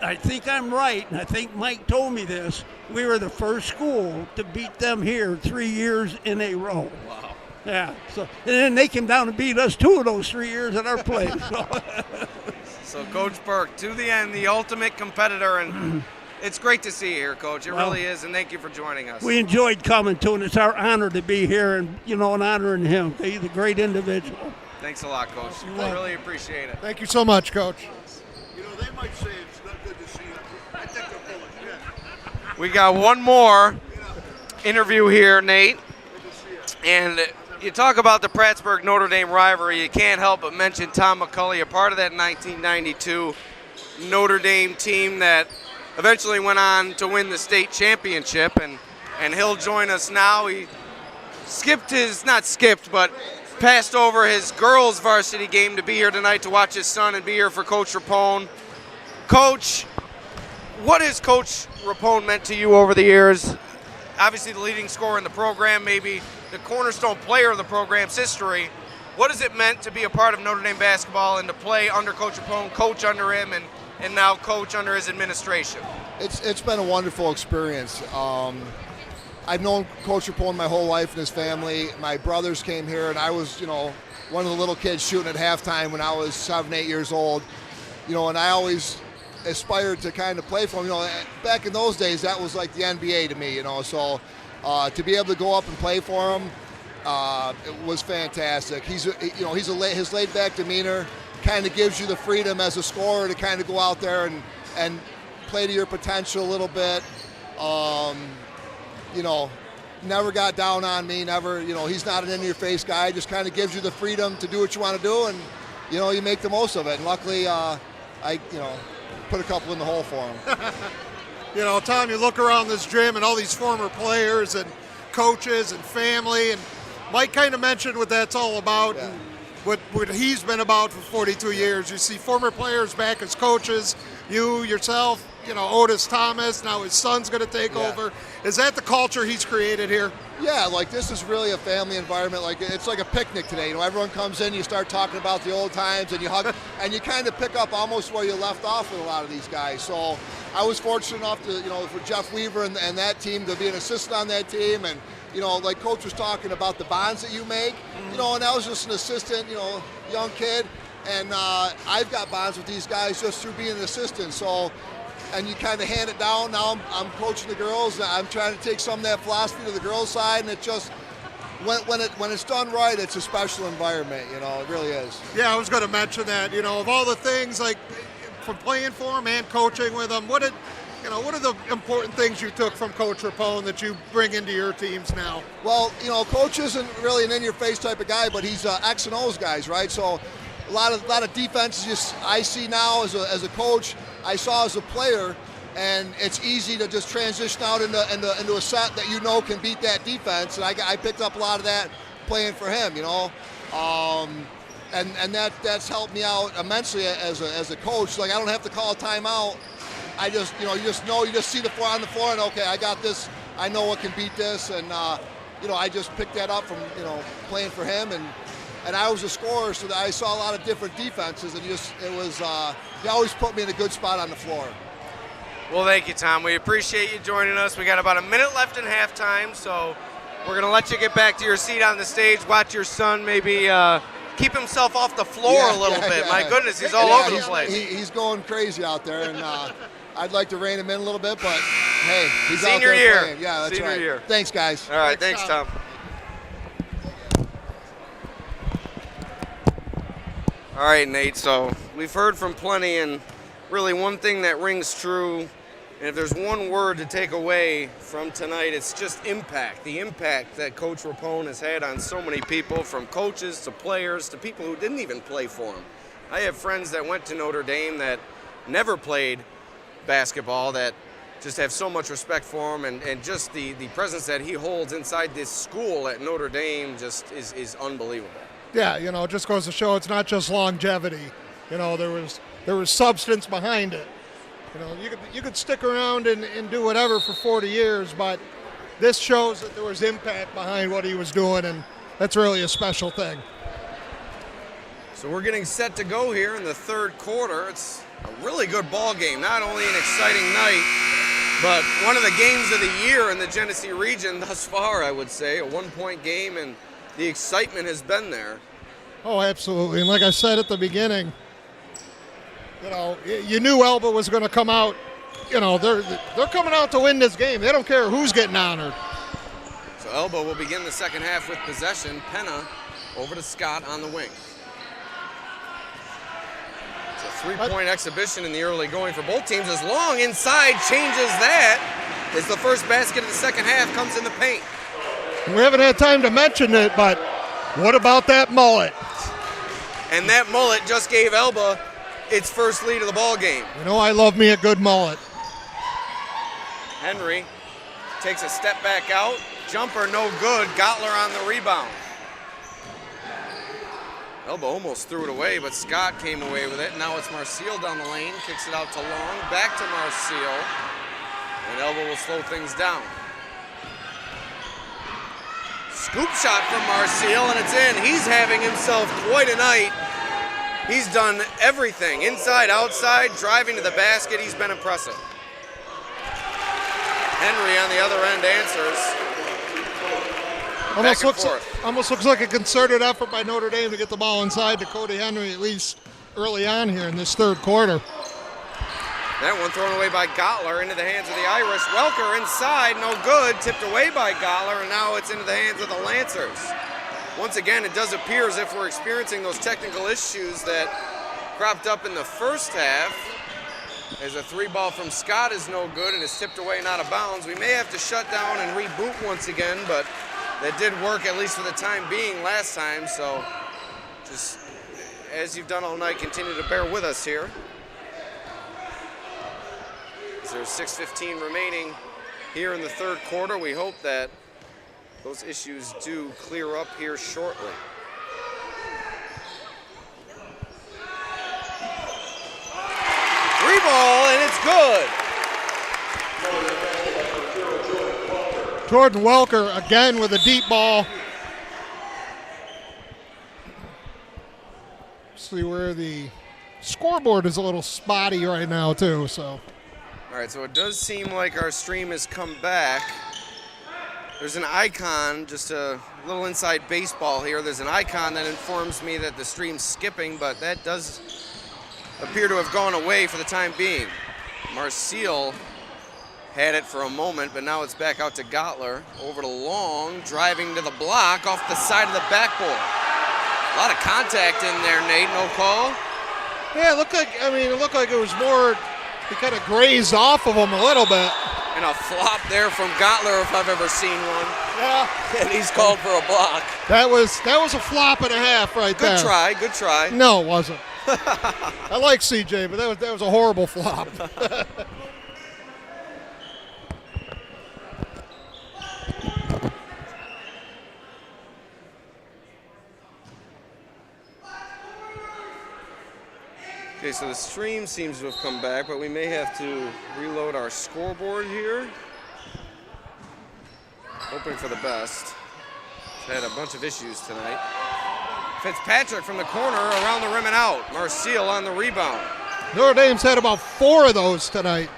I think I'm right, and I think Mike told me this, we were the first school to beat them here 3 years in a row. Wow. Yeah, so and then they came down and beat us 2 of those 3 years at our place. So Coach Burke, to the end, the ultimate competitor, and it's great to see you here, Coach. It really is, and thank you for joining us. We enjoyed coming to, and it's our honor to be here, and and honoring him. He's a great individual. Thanks a lot, Coach. I really appreciate it. Thank you so much, Coach. You know, they might say it's not good to see you. I think they're full of shit. We got one more interview here, Nate, and you talk about the Prattsburg Notre Dame rivalry, you can't help but mention Tom McCulley, a part of that 1992 Notre Dame team that eventually went on to win the state championship, and he'll join us now. He passed over his girls varsity game to be here tonight to watch his son and be here for Coach Rapone. Coach, what has Coach Rapone meant to you over the years? Obviously the leading scorer in the program, maybe the cornerstone player of the program's history. What has it meant to be a part of Notre Dame basketball and to play under Coach Rapone, coach under him, and now coach under his administration? It's been a wonderful experience. I've known Coach Rapone my whole life and his family. My brothers came here, and I was, one of the little kids shooting at halftime when I was 7, 8 years old. And I always aspired to kind of play for him. Back in those days, that was like the NBA to me. So to be able to go up and play for him, it was fantastic. His laid-back demeanor kind of gives you the freedom as a scorer to kind of go out there and play to your potential a little bit. Never got down on me, never, he's not an in-your-face guy, just kind of gives you the freedom to do what you want to do, and, you make the most of it. And luckily, I put a couple in the hole for him. You know, Tom, you look around this gym and all these former players and coaches and family, and Mike kind of mentioned what that's all about and what he's been about for 42 years. You see former players back as coaches, you, yourself, you know, Otis Thomas, now his son's going to take over. Is that the culture he's created here? Yeah, like this is really a family environment. Like it's like a picnic today. You know, everyone comes in, you start talking about the old times, and you hug, and you kind of pick up almost where you left off with a lot of these guys. So I was fortunate enough to, you know, for Jeff Weaver and that team to be an assistant on that team, and you know, like Coach was talking about the bonds that you make. You know, and I was just an assistant, you know, young kid, and I've got bonds with these guys just through being an assistant. So. And you kind of hand it down. Now I'm coaching the girls. I'm trying to take some of that philosophy to the girls' side, and it just when it's done right, it's a special environment. You know, it really is. Yeah, I was going to mention that. You know, of all the things, like from playing for him and coaching with him, what are the important things you took from Coach Rapone that you bring into your teams now? Well, you know, Coach isn't really an in-your-face type of guy, but he's X and O's guys, right? So a lot of defenses just I see now as a coach. I saw as a player, and it's easy to just transition out into a set that you know can beat that defense. And I picked up a lot of that playing for him, you know, and that's helped me out immensely as a coach. Like I don't have to call a timeout. I just you just see the floor on the floor, and okay, I got this. I know what can beat this, and you know I just picked that up from playing for him and I was a scorer, so that I saw a lot of different defenses, and he always put me in a good spot on the floor. Well, thank you, Tom. We appreciate you joining us. We got about a minute left in halftime, so we're going to let you get back to your seat on the stage, watch your son maybe keep himself off the floor a little bit. My goodness, he's all over the place. He's going crazy out there, and I'd like to rein him in a little bit, but hey, he's Senior out there year. playing. Yeah, that's Senior right. year. Thanks, guys. All right, thanks, Tom. All right, Nate, so we've heard from plenty, and really one thing that rings true, and if there's one word to take away from tonight, it's just impact. The impact that Coach Rapone has had on so many people, from coaches to players to people who didn't even play for him. I have friends that went to Notre Dame that never played basketball that just have so much respect for him, and just the presence that he holds inside this school at Notre Dame just is unbelievable. Yeah, you know, it just goes to show it's not just longevity. You know, there was substance behind it. You know, you could stick around and do whatever for 40 years, but this shows that there was impact behind what he was doing, and that's really a special thing. So we're getting set to go here in the third quarter. It's a really good ball game. Not only an exciting night, but one of the games of the year in the Genesee region thus far, I would say. A one-point game, and the excitement has been there. Oh, absolutely. And like I said at the beginning, you know, you knew Elba was going to come out. You know, they're coming out to win this game. They don't care who's getting honored. So Elba will begin the second half with possession. Penna over to Scott on the wing. It's a three-point exhibition in the early going for both teams. As Long inside changes that as the first basket of the second half comes in the paint. We haven't had time to mention it, but what about that mullet? And that mullet just gave Elba its first lead of the ball game. You know, I love me a good mullet. Henry takes a step back out. Jumper no good. Gottler on the rebound. Elba almost threw it away, but Scott came away with it. Now it's Marcille down the lane. Kicks it out to Long. Back to Marcille. And Elba will slow things down. Scoop shot from Marcille, and it's in. He's having himself quite a night. He's done everything, inside, outside, driving to the basket. He's been impressive. Henry on the other end answers. Almost looks like a concerted effort by Notre Dame to get the ball inside to Cody Henry, at least early on here in this third quarter. That one thrown away by Gottler into the hands of the Irish. Welker inside, no good. Tipped away by Gottler, and now it's into the hands of the Lancers. Once again, it does appear as if we're experiencing those technical issues that cropped up in the first half. As a three ball from Scott is no good and is tipped away and out of bounds. We may have to shut down and reboot once again, but that did work, at least for the time being, last time. So just as you've done all night, continue to bear with us here. As there's 6:15 remaining here in the third quarter, we hope that those issues do clear up here shortly. Three ball, and it's good. Jordan Welker again with a deep ball. See where the scoreboard is a little spotty right now too, so. All right, so it does seem like our stream has come back. There's an icon, just a little inside baseball here. There's an icon that informs me that the stream's skipping, but that does appear to have gone away for the time being. Marcille had it for a moment, but now it's back out to Gottler. Over to Long, driving to the block off the side of the backboard. A lot of contact in there, Nate, no call? Yeah, it looked like it was more, he kind of grazed off of him a little bit. And a flop there from Gottler if I've ever seen one. Yeah. And he's called for a block. That was a flop and a half right there. Good try. No, it wasn't. I like CJ, but that was a horrible flop. Okay, so the stream seems to have come back, but we may have to reload our scoreboard here. Hoping for the best. Had a bunch of issues tonight. Fitzpatrick from the corner, around the rim and out. Marcille on the rebound. Notre Dame's had about 4 of those tonight.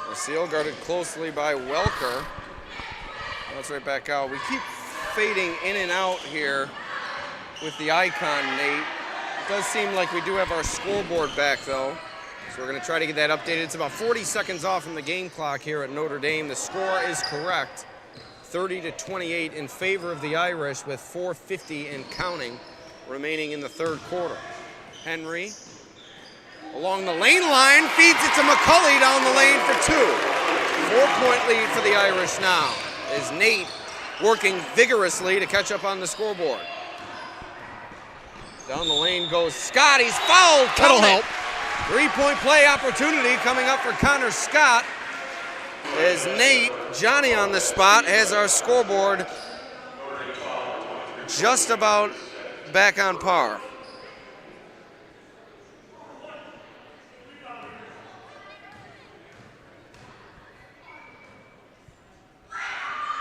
Marcille guarded closely by Welker. That's right back out. We keep fading in and out here with the icon, Nate. It does seem like we do have our scoreboard back, though. So we're going to try to get that updated. It's about 40 seconds off from the game clock here at Notre Dame. The score is correct. 30-28 in favor of the Irish with 4:50 and counting remaining in the third quarter. Henry along the lane line, feeds it to McCulley down the lane for 2. 4-point lead for the Irish now as Nate working vigorously to catch up on the scoreboard. Down the lane goes Scott. He's fouled. That'll help. 3-point play opportunity coming up for Connor Scott as Nate, Johnny on the spot, has our scoreboard just about back on par.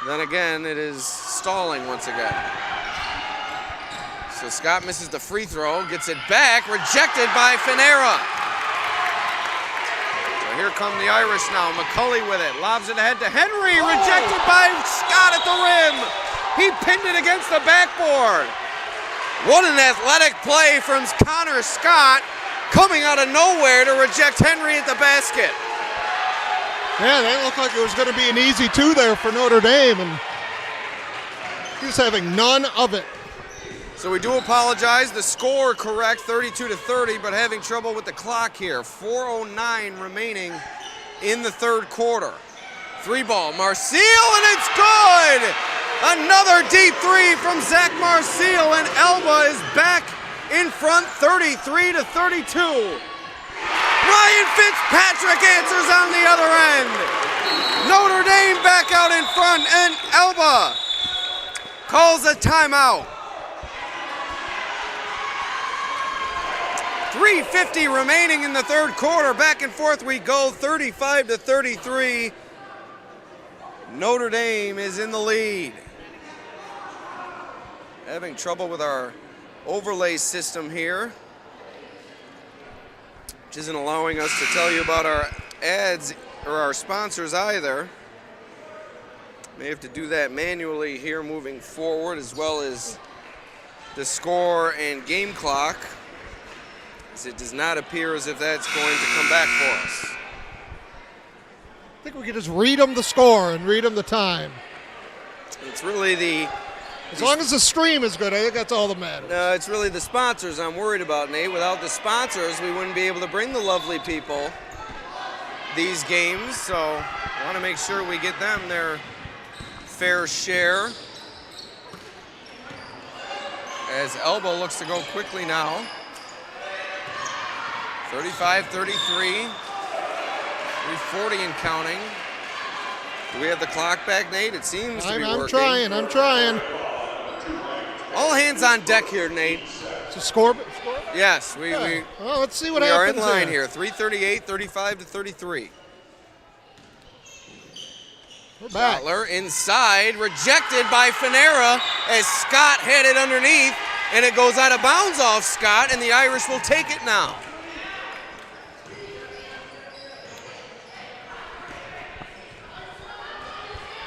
Then again, it is stalling once again. So Scott misses the free throw, gets it back, rejected by Finera. So here come the Irish now. McCulley with it, lobs it ahead to Henry, rejected by Scott at the rim. He pinned it against the backboard. What an athletic play from Connor Scott, coming out of nowhere to reject Henry at the basket. Yeah, that looked like it was going to be an easy 2 there for Notre Dame, and he was having none of it. So we do apologize. The score correct, 32-30, but having trouble with the clock here. 4:09 remaining in the third quarter. 3-ball, Marcille, and it's good! Another deep 3 from Zach Marcille, and Elba is back in front, 33-32. Ryan Fitzpatrick answers on the other end. Notre Dame back out in front, and Elba calls a timeout. 3:50 remaining in the third quarter. Back and forth we go, 35-33. Notre Dame is in the lead. Having trouble with our overlay system here, which isn't allowing us to tell you about our ads or our sponsors either. May have to do that manually here moving forward, as well as the score and game clock, as it does not appear as if that's going to come back for us. I think we could just read them the score and read them the time. It's really as long as the stream is good, I think that's all that matters. It's really the sponsors I'm worried about, Nate. Without the sponsors, we wouldn't be able to bring the lovely people these games, so I want to make sure we get them their fair share as Elba looks to go quickly now. 35-33. 3:40 and counting. Do we have the clock back, Nate? It seems to be working. I'm trying. All hands on deck here, Nate. It's a score? Yes, Well, let's see what we happens. are in line here. 3:38, 35-33. We're back. Butler inside, rejected by Finera as Scott had it underneath, and it goes out of bounds off Scott, and the Irish will take it now.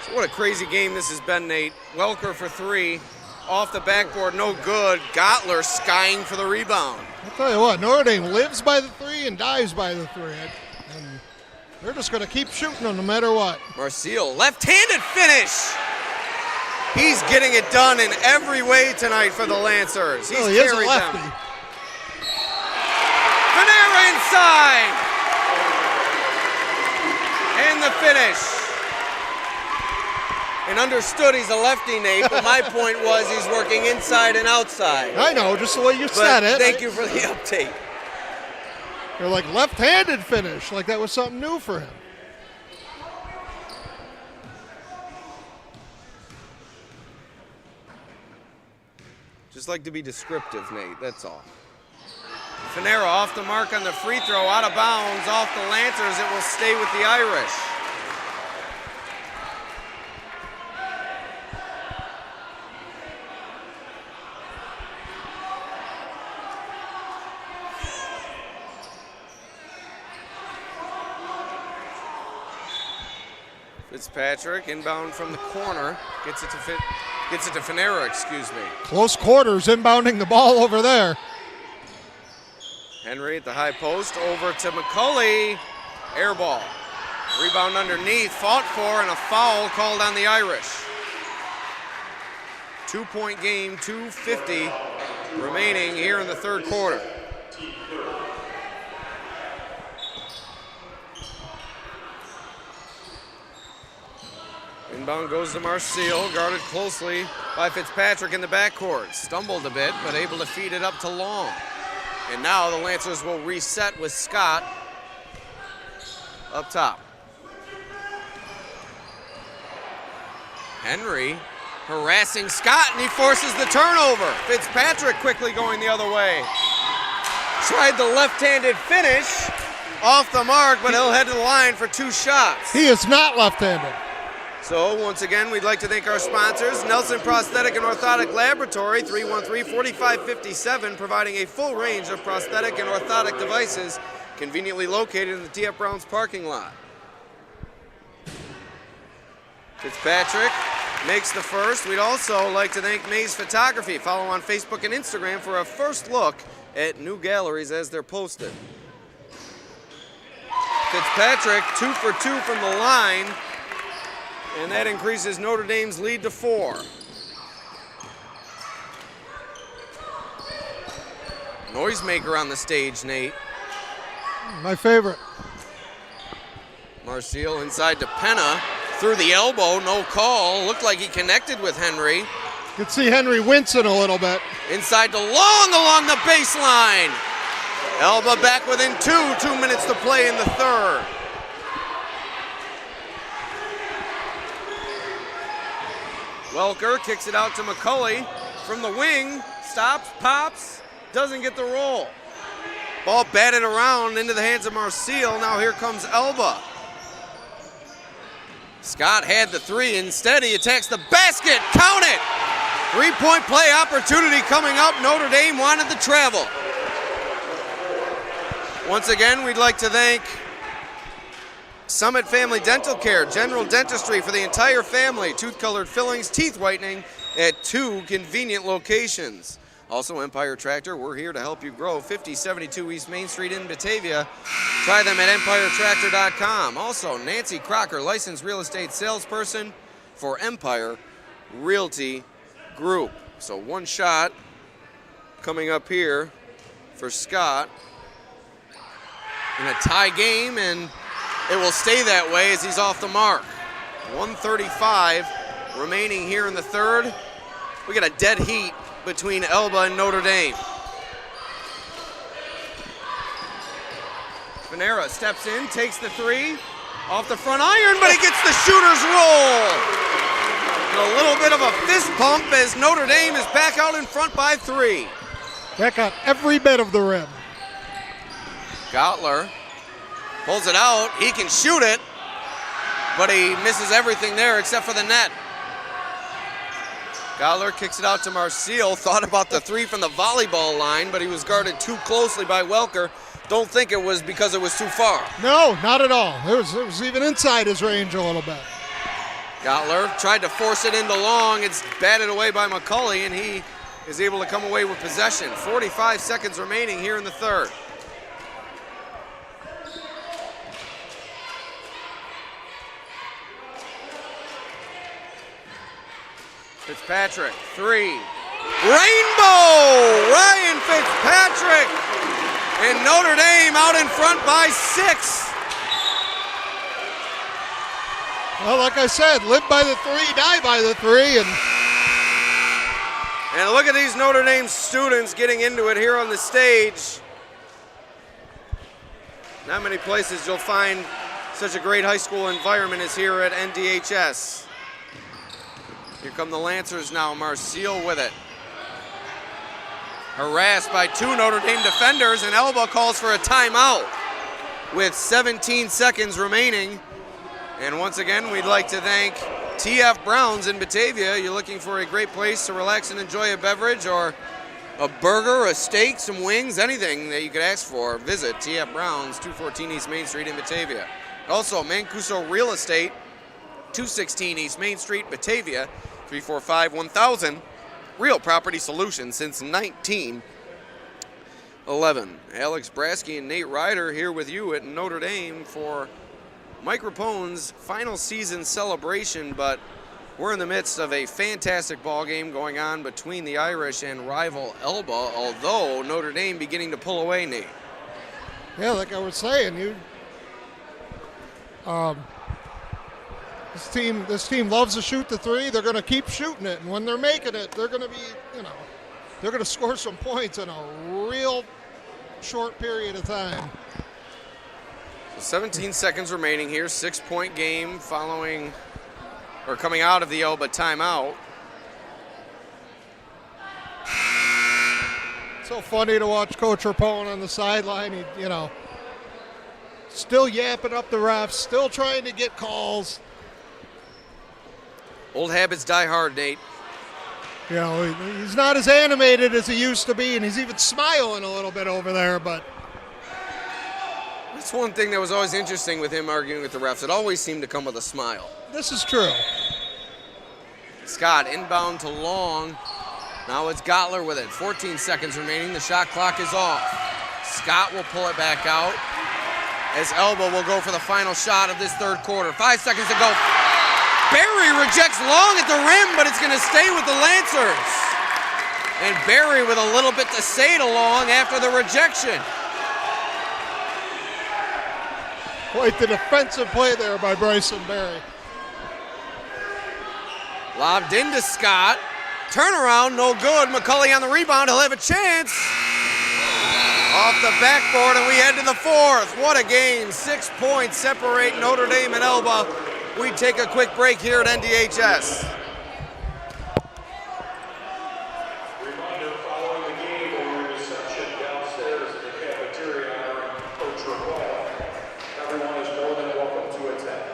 So what a crazy game this has been, Nate. Welker for 3, off the backboard, no good. Gottler skying for the rebound. I'll tell you what, Notre Dame lives by the 3 and dies by the 3. And they're just going to keep shooting them no matter what. Marcial, left-handed finish. He's getting it done in every way tonight for the Lancers. He's he is a carried lefty. them. Finera inside. And the finish. And understood he's a lefty, Nate, but my point was he's working inside and outside. I know, just the way you said it. Thank you for the update. They're like left-handed finish, like that was something new for him. Just like to be descriptive, Nate, that's all. Finera off the mark on the free throw, out of bounds, off the Lancers. It will stay with the Irish. Fitzpatrick inbound from the corner, gets it to Finera, excuse me. Close quarters inbounding the ball over there. Henry at the high post, over to McCulley. Air ball. Rebound underneath, fought for, and a foul called on the Irish. 2-point game, 2:50 remaining here in the third quarter. Inbound goes to Marcial, guarded closely by Fitzpatrick in the backcourt. Stumbled a bit, but able to feed it up to Long. And now the Lancers will reset with Scott up top. Henry harassing Scott, and he forces the turnover. Fitzpatrick quickly going the other way. Tried the left-handed finish, off the mark, but he'll head to the line for 2 shots. He is not left-handed. So once again, we'd like to thank our sponsors, Nelson Prosthetic and Orthotic Laboratory, 313-4557, providing a full range of prosthetic and orthotic devices, conveniently located in the TF Browns parking lot. Fitzpatrick makes the first. We'd also like to thank Mays Photography. Follow on Facebook and Instagram for a first look at new galleries as they're posted. Fitzpatrick, 2 for 2 from the line. And that increases Notre Dame's lead to 4. Noisemaker on the stage, Nate. My favorite. Marcial inside to Penna. Through the elbow, no call. Looked like he connected with Henry. You could see Henry wincing a little bit. Inside to Long along the baseline. Elba back within 2 minutes to play in the third. Welker kicks it out to McCulley from the wing, stops, pops, doesn't get the roll. Ball batted around into the hands of Marcial. Now here comes Elba. Scott had the 3. Instead, he attacks the basket. Count it! 3-point play opportunity coming up. Notre Dame wanted the travel. Once again, we'd like to thank Summit Family Dental Care, general dentistry for the entire family, tooth-colored fillings, teeth whitening at 2 convenient locations. Also, Empire Tractor, we're here to help you grow. 5072 East Main Street in Batavia. Try them at empiretractor.com. Also, Nancy Crocker, licensed real estate salesperson for Empire Realty Group. So 1 shot coming up here for Scott in a tie game, and it will stay that way as he's off the mark. 1:35 remaining here in the third. We got a dead heat between Elba and Notre Dame. Panera steps in, takes the three, off the front iron, but he gets the shooter's roll. And a little bit of a fist pump as Notre Dame is back out in front by 3. That got every bit of the rim. Gottler pulls it out. He can shoot it, but he misses everything there except for the net. Gottler kicks it out to Marcille. Thought about the three from the volleyball line, but he was guarded too closely by Welker. Don't think it was because it was too far. No, not at all. It was even inside his range a little bit. Gottler tried to force it into Long. It's batted away by McCulley, and he is able to come away with possession. 45 seconds remaining here in the third. Fitzpatrick, three. Rainbow! Ryan Fitzpatrick! And Notre Dame out in front by 6. Well, like I said, live by the 3, die by the 3. And look at these Notre Dame students getting into it here on the stage. Not many places you'll find such a great high school environment as here at NDHS. Here come the Lancers now, Marcille with it. Harassed by 2 Notre Dame defenders, and Elba calls for a timeout with 17 seconds remaining. And once again, we'd like to thank TF Browns in Batavia. You're looking for a great place to relax and enjoy a beverage or a burger, a steak, some wings, anything that you could ask for. Visit TF Browns, 214 East Main Street in Batavia. Also, Mancuso Real Estate, 216 East Main Street, Batavia, 345-1000. Real property solutions since 1911. Alex Brasky and Nate Ryder here with you at Notre Dame for Mike Rapone's final season celebration, but we're in the midst of a fantastic ball game going on between the Irish and rival Elba, although Notre Dame beginning to pull away, Nate. Yeah, like I was saying, this team loves to shoot the 3. They're going to keep shooting it, and when they're making it, they're going to be, they're going to score some points in a real short period of time. 17 seconds remaining here, 6-point game coming out of the Elba timeout. So funny to watch Coach Rapone on the sideline. He, still yapping up the refs, still trying to get calls. Old habits die hard, Nate. He's not as animated as he used to be, and he's even smiling a little bit over there, but that's one thing that was always interesting with him arguing with the refs. It always seemed to come with a smile. This is true. Scott inbound to Long. Now it's Gottler with it. 14 seconds remaining. The shot clock is off. Scott will pull it back out as Elba will go for the final shot of this third quarter. 5 seconds to go. Barry rejects Long at the rim, but it's going to stay with the Lancers. And Barry with a little bit to say to Long after the rejection. Quite the defensive play there by Bryson Barry. Lobbed into Scott. Turnaround, no good. McCulley on the rebound. He'll have a chance. Off the backboard, and we head to the fourth. What a game. 6 points separate Notre Dame and Elba. We take a quick break here at NDHS. Reminder, following the game, there will be a reception downstairs in the cafeteria honoring Coach Rapone. Everyone is more than welcome to attend.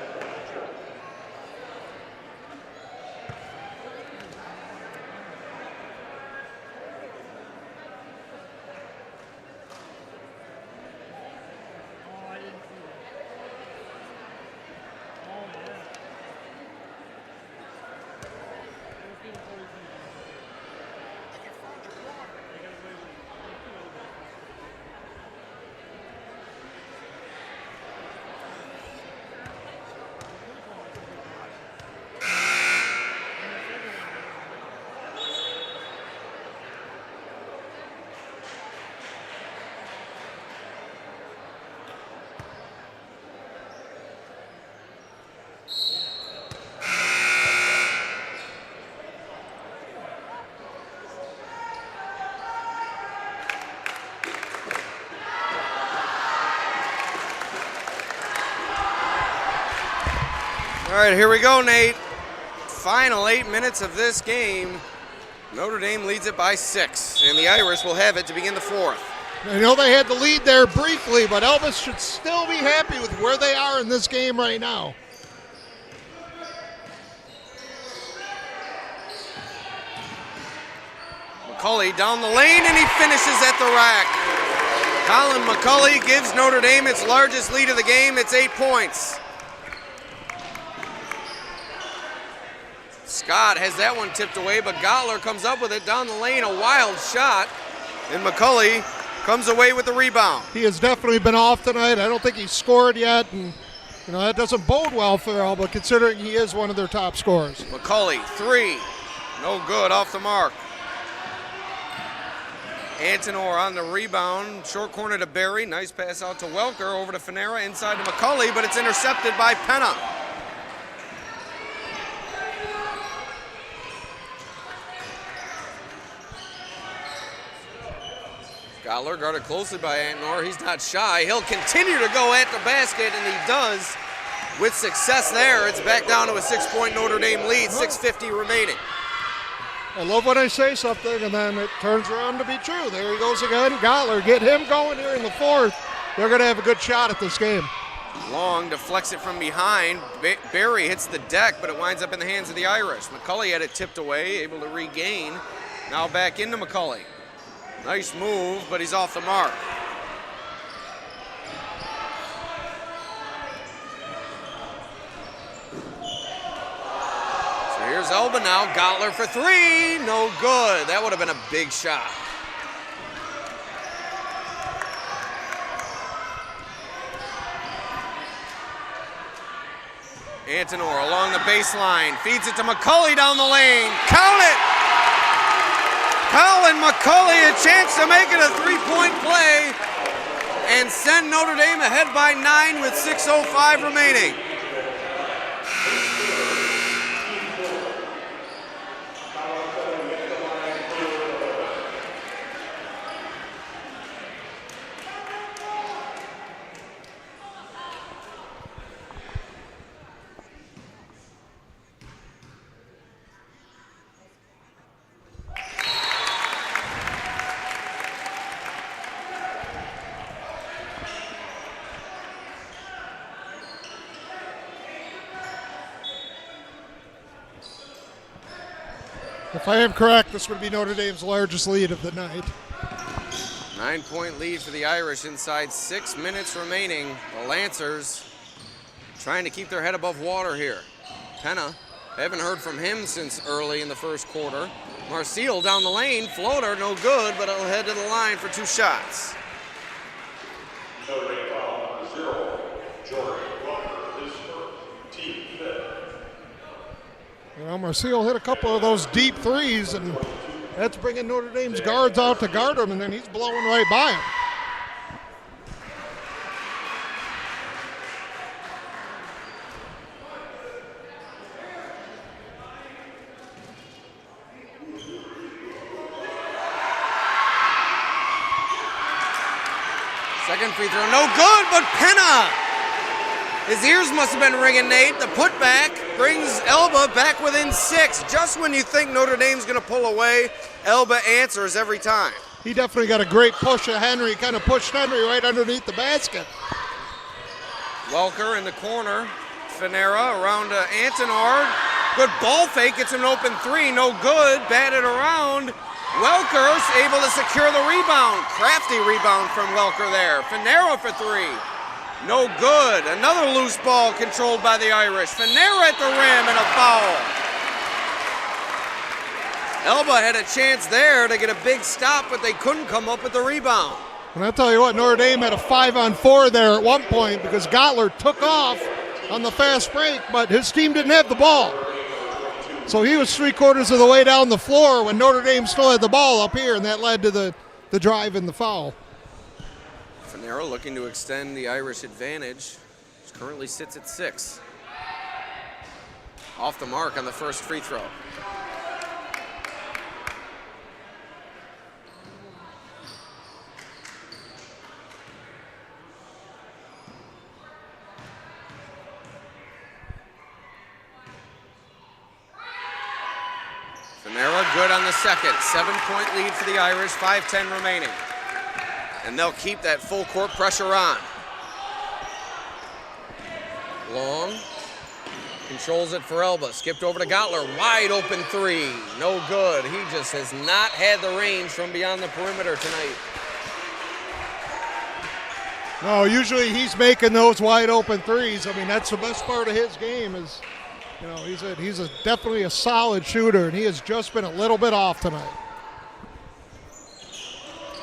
All right, here we go, Nate. Final 8 minutes of this game. Notre Dame leads it by 6, and the Irish will have it to begin the fourth. I know they had the lead there briefly, but Elba should still be happy with where they are in this game right now. McCulley down the lane, and he finishes at the rack. Colin McCulley gives Notre Dame its largest lead of the game. It's 8 points. Scott has that one tipped away, but Gottler comes up with it down the lane. A wild shot, and McCulley comes away with the rebound. He has definitely been off tonight. I don't think he's scored yet, and that doesn't bode well for Elba, considering he is one of their top scorers. McCulley, 3, no good, off the mark. Antinor on the rebound, short corner to Barry, nice pass out to Welker, over to Fanera, inside to McCulley, but it's intercepted by Penna. Gottler guarded closely by Antinor. He's not shy. He'll continue to go at the basket, and he does with success there. It's back down to a 6-point Notre Dame lead, 6:50 remaining. I love when I say something, and then it turns around to be true. There he goes again. Gottler, get him going here in the fourth. They're going to have a good shot at this game. Long deflects it from behind. Barry hits the deck, but it winds up in the hands of the Irish. McCulley had it tipped away, able to regain. Now back into McCulley. Nice move, but he's off the mark. So here's Elba now. Gottler for 3. No good. That would have been a big shot. Antinor along the baseline. Feeds it to McCulley down the lane. Count it! Colin McCulley a chance to make it a 3-point play and send Notre Dame ahead by 9 with 6:05 remaining. If I am correct, this would be Notre Dame's largest lead of the night. 9-point lead for the Irish inside 6 minutes remaining. The Lancers trying to keep their head above water here. Penna, haven't heard from him since early in the first quarter. Marcial down the lane, floater, no good, but it'll head to the line for 2 shots. Notre Dame foul number 0, Jordan Walker, his first, team fifth. Marcial hit a couple of those deep threes, and that's bringing Notre Dame's guards out to guard him, and then he's blowing right by him. Second free throw, no good, but Penna! His ears must have been ringing, Nate. The putback brings Elba back within 6. Just when you think Notre Dame's going to pull away, Elba answers every time. He definitely got a great push of Henry, kind of pushed Henry right underneath the basket. Welker in the corner. Fanera around to Antinor. Good ball fake, gets an open 3, no good. Batted around. Welker's able to secure the rebound. Crafty rebound from Welker there. Fanera for 3. No good. Another loose ball controlled by the Irish. Fanera at the rim and a foul. Elba had a chance there to get a big stop, but they couldn't come up with the rebound. And I'll tell you what, Notre Dame had a 5-on-4 there at one point because Gottler took off on the fast break, but his team didn't have the ball. So he was 3/4 of the way down the floor when Notre Dame still had the ball up here, and that led to the drive and the foul. Fanera looking to extend the Irish advantage, which currently sits at 6. Off the mark on the first free throw. good on the second. 7-point lead for the Irish, 5:10 remaining. And they'll keep that full court pressure on. Long controls it for Elba. Skipped over to Gottler. Wide open three. No good. He just has not had the range from beyond the perimeter tonight. No, usually he's making those wide open threes. I mean, that's the best part of his game is, you know, he's definitely a solid shooter, and he has just been a little bit off tonight.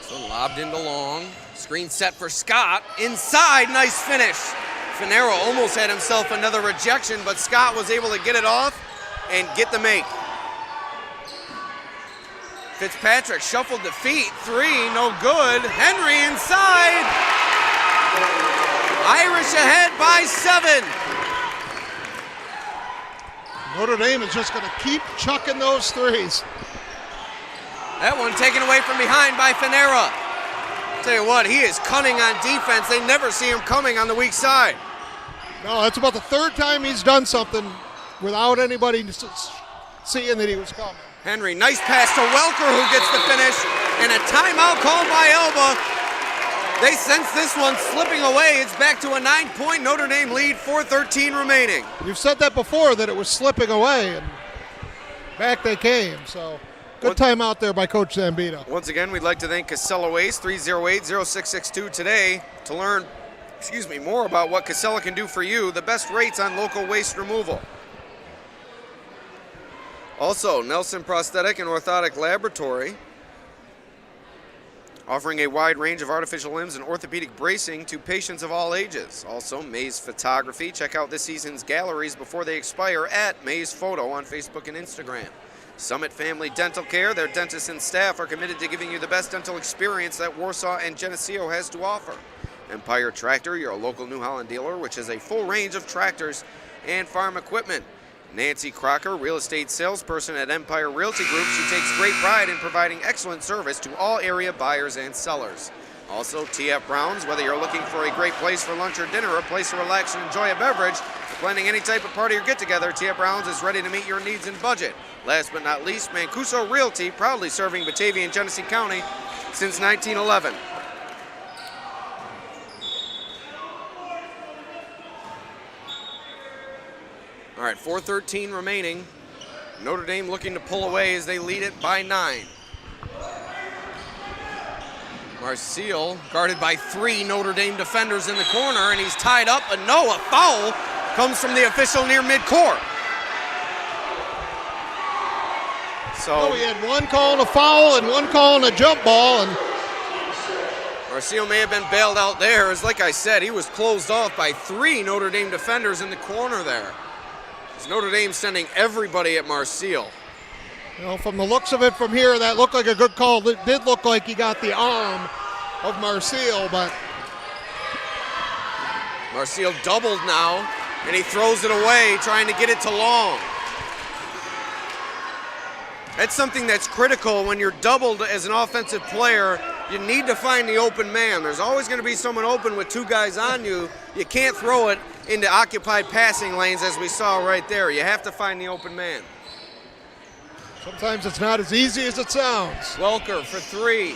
So lobbed into Long. Screen set for Scott. Inside, nice finish. Finero almost had himself another rejection, but Scott was able to get it off and get the make. Fitzpatrick shuffled the feet. Three, no good. Henry inside. Irish ahead by 7. Notre Dame is just going to keep chucking those threes. That one taken away from behind by Finero. Tell you what, he is cunning on defense. They never see him coming on the weak side. No, that's about the third time he's done something without anybody seeing that he was coming. Henry, nice pass to Welker, who gets the finish, and a timeout called by Elba. They sense this one slipping away. It's back to a 9-point Notre Dame lead, 4:13 remaining. You've said that before, that it was slipping away, and back they came. So good timeout there by Coach Zambito. Once again, we'd like to thank Casella Waste, 308-0662 today to learn more about what Casella can do for you, the best rates on local waste removal. Also, Nelson Prosthetic and Orthotic Laboratory, offering a wide range of artificial limbs and orthopedic bracing to patients of all ages. Also, Maze Photography. Check out this season's galleries before they expire at Maze Photo on Facebook and Instagram. Summit Family Dental Care. Their dentists and staff are committed to giving you the best dental experience that Warsaw and Geneseo has to offer. Empire Tractor, your local New Holland dealer, which has a full range of tractors and farm equipment. Nancy Crocker, real estate salesperson at Empire Realty Group. She takes great pride in providing excellent service to all area buyers and sellers. Also, TF Brown's, whether you're looking for a great place for lunch or dinner, a place to relax and enjoy a beverage, or planning any type of party or get-together, TF Brown's is ready to meet your needs and budget. Last but not least, Mancuso Realty, proudly serving Batavia and Genesee County since 1911. All right, 4:13 remaining. Notre Dame looking to pull away as they lead it by 9. Marcial guarded by 3 Notre Dame defenders in the corner, and he's tied up. A foul comes from the official near midcourt. So we had one calling a foul and one calling a jump ball, and Marcial may have been bailed out there. As like I said, he was closed off by 3 Notre Dame defenders in the corner there. It's Notre Dame sending everybody at Marcial. You know, from the looks of it from here, that looked like a good call. It did look like he got the arm of Marcial, but Marcial doubled now, and he throws it away, trying to get it to Long. That's something that's critical when you're doubled as an offensive player. You need to find the open man. There's always going to be someone open with 2 guys on you. You can't throw it into occupied passing lanes as we saw right there. You have to find the open man. Sometimes it's not as easy as it sounds. Welker for 3.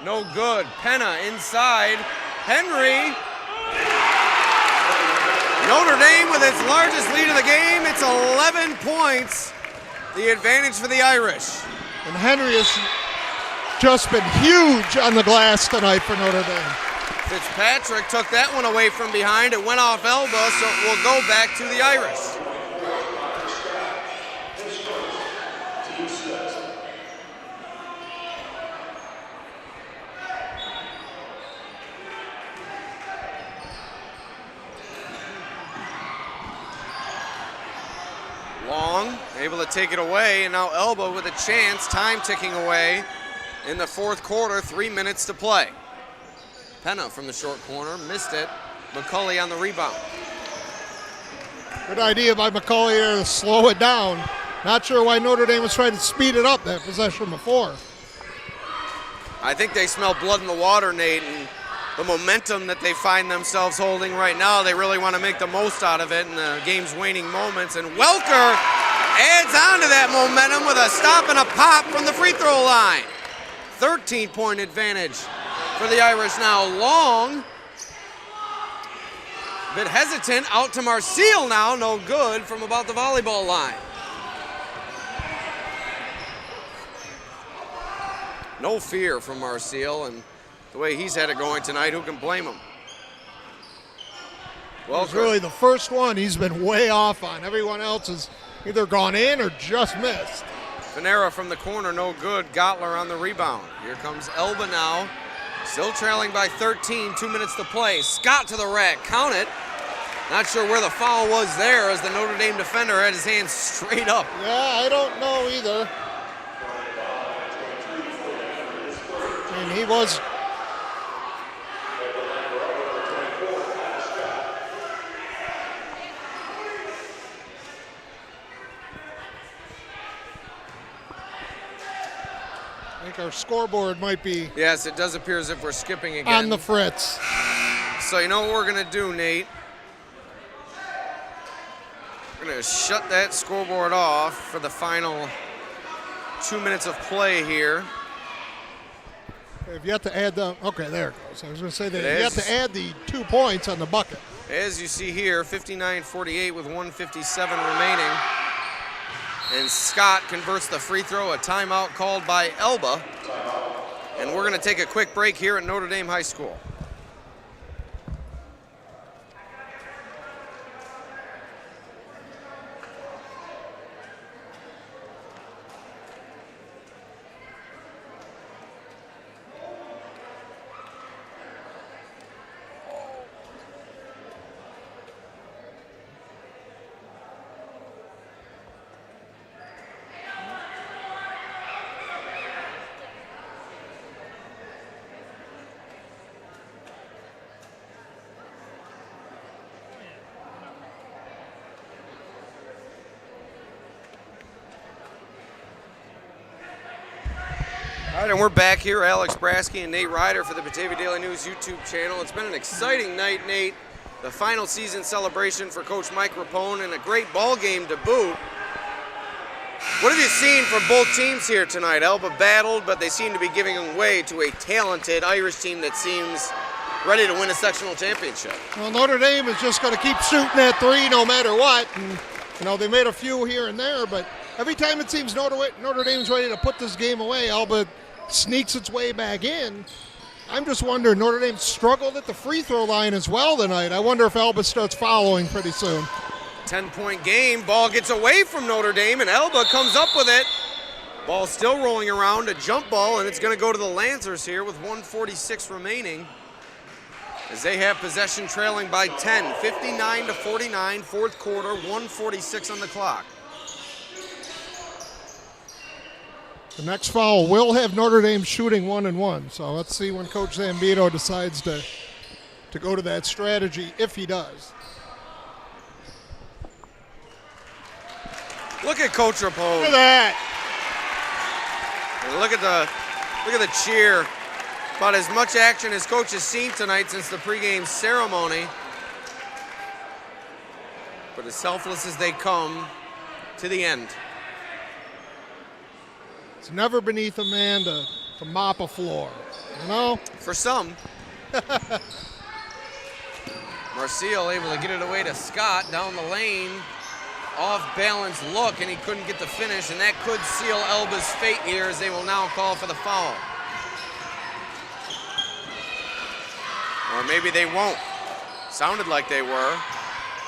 No good. Penna inside. Henry. Notre Dame with its largest lead of the game. It's 11 points. The advantage for the Irish. And Henry has just been huge on the glass tonight for Notre Dame. Fitzpatrick took that one away from behind. It went off Elba, so it will go back to the Irish. Long, able to take it away, and now Elba with a chance, time ticking away in the 4th quarter, 3 minutes to play. Penna from the short corner, missed it. McCulley on the rebound. Good idea by McCulley there to slow it down. Not sure why Notre Dame was trying to speed it up that possession before. I think they smell blood in the water, Nate, and the momentum that they find themselves holding right now, they really want to make the most out of it in the game's waning moments. And Welker adds on to that momentum with a stop and a pop from the free throw line. 13-point advantage for the Irish now. Long, bit hesitant, out to Marcial now, no good from about the volleyball line. No fear from Marcial, and the way he's had it going tonight, who can blame him? Well, It's really the first one he's been way off on. Everyone else has either gone in or just missed. Venera from the corner, no good. Gottler on the rebound. Here comes Elba now, still trailing by 13, 2 minutes to play. Scott to the rack, count it. Not sure where the foul was there as the Notre Dame defender had his hands straight up. Yeah, I don't know either. And he was. I think our scoreboard might be Yes, it does appear as if we're skipping again. on the fritz. So you know what we're going to do, Nate? We're going to shut that scoreboard off for the final 2 minutes of play here. If you have to add the, okay, there it goes. I was going to say that It you have is. to add the 2 points on the bucket. As you see here, 59-48 with 1:57 remaining. And Scott converts the free throw, a timeout called by Elba. And we're going to take a quick break here at Notre Dame High School. All right, and we're back here, Alex Brasky and Nate Ryder for the Batavia Daily News YouTube channel. It's been an exciting night, Nate. The final season celebration for Coach Mike Rapone and a great ball game to boot. What have you seen from both teams here tonight? Elba battled, but they seem to be giving way to a talented Irish team that seems ready to win a sectional championship. Well, Notre Dame is just going to keep shooting that three no matter what. And, you know, they made a few here and there, but every time it seems Notre Dame's ready to put this game away, Elba sneaks its way back in. I'm just wondering, Notre Dame struggled at the free throw line as well tonight. I wonder if Elba starts following pretty soon. 10-point game. Ball gets away from Notre Dame, and Elba comes up with it. Ball still rolling around, a jump ball, and it's going to go to the Lancers here with 1:46 remaining as they have possession trailing by 10, 59-49, fourth quarter, 1:46 on the clock. The next foul will have Notre Dame shooting 1-1. So let's see when Coach Zambito decides to go to that strategy, if he does. Look at Coach Rapone. Look at that. And look at the cheer. About as much action as Coach has seen tonight since the pregame ceremony. But as selfless as they come to the end. It's never beneath a man to mop a floor, you know? For some. Marcial able to get it away to Scott down the lane. Off-balance look, and he couldn't get the finish, and that could seal Elba's fate here as they will now call for the foul. Or maybe they won't. Sounded like they were.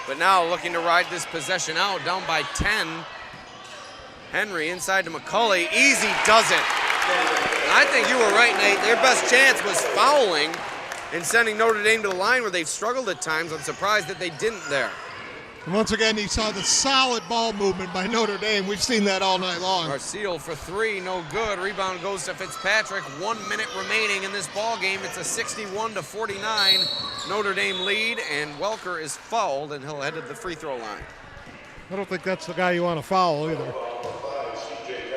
But now looking to ride this possession out, down by 10. Henry inside to McCulley. Easy does it. And I think you were right, Nate. Their best chance was fouling and sending Notre Dame to the line where they've struggled at times. I'm surprised that they didn't there. And once again, you saw the solid ball movement by Notre Dame. We've seen that all night long. Marcial for three, no good. Rebound goes to Fitzpatrick. 1 minute remaining in this ball game. It's a 61-49 Notre Dame lead, and Welker is fouled, and he'll head to the free throw line. I don't think that's the guy you want to foul either.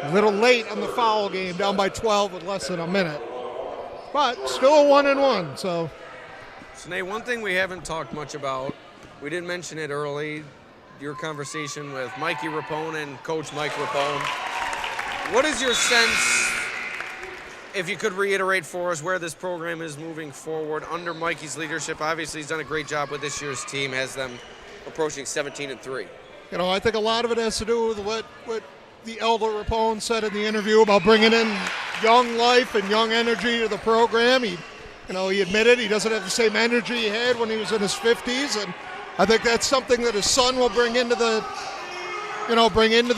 A little late on the foul game, down by 12 with less than a minute. But still a 1-1, so. So, Nate, one thing we haven't talked much about, we didn't mention it early, your conversation with Mikey Rapone and Coach Mike Rapone. What is your sense, if you could reiterate for us, where this program is moving forward under Mikey's leadership? Obviously, he's done a great job with this year's team, has them approaching 17-3. You know, I think a lot of it has to do with what the elder Rapone said in the interview about bringing in young life and young energy to the program. He admitted he doesn't have the same energy he had when he was in his 50s, and I think that's something that his son will bring into the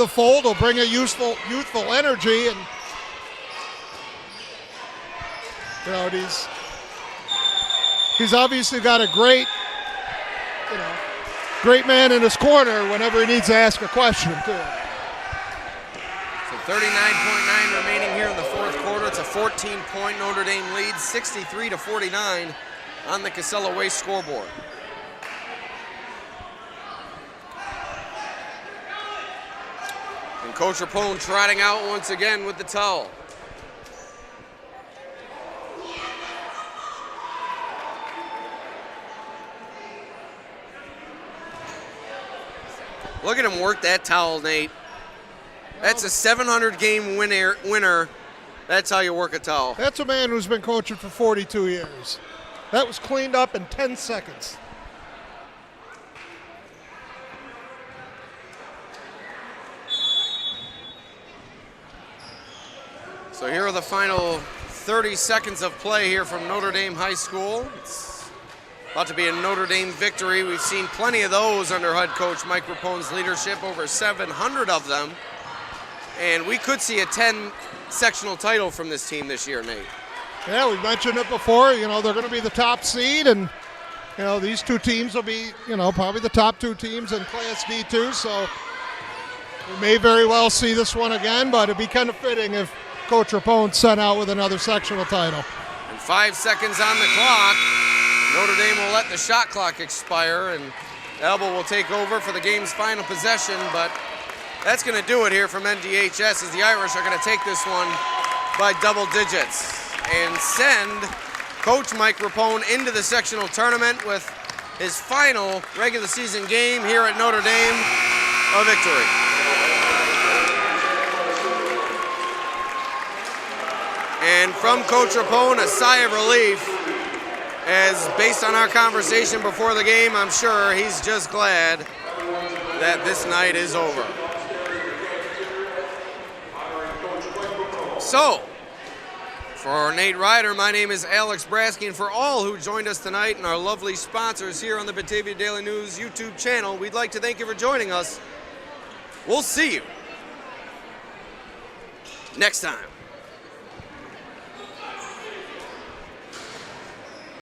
fold. He'll bring a youthful energy, and he's obviously got a great man in his corner whenever he needs to ask a question too. So 39.9 remaining here in the fourth quarter. It's a 14-point Notre Dame lead, 63-49 on the Casella Way scoreboard. And Coach Rapone trotting out once again with the towel. Look at him work that towel, Nate. That's a 700-game winner. That's how you work a towel. That's a man who's been coaching for 42 years. That was cleaned up in 10 seconds. So here are the final 30 seconds of play here from Notre Dame High School. It's about to be a Notre Dame victory. We've seen plenty of those under head coach Mike Rapone's leadership, over 700 of them. And we could see a 10 sectional title from this team this year, Nate. Yeah, we mentioned it before. They're going to be the top seed, and these two teams will be probably the top two teams in Class D2. So we may very well see this one again, but it'd be kind of fitting if Coach Rapone sent out with another sectional title. And 5 seconds on the clock. Notre Dame will let the shot clock expire, and Elba will take over for the game's final possession, but that's going to do it here from NDHS as the Irish are going to take this one by double digits and send Coach Mike Rapone into the sectional tournament with his final regular season game here at Notre Dame, a victory. And from Coach Rapone, a sigh of relief, as based on our conversation before the game, I'm sure he's just glad that this night is over. So, for Nate Ryder, my name is Alex Brasky, and for all who joined us tonight and our lovely sponsors here on the Batavia Daily News YouTube channel, we'd like to thank you for joining us. We'll see you next time.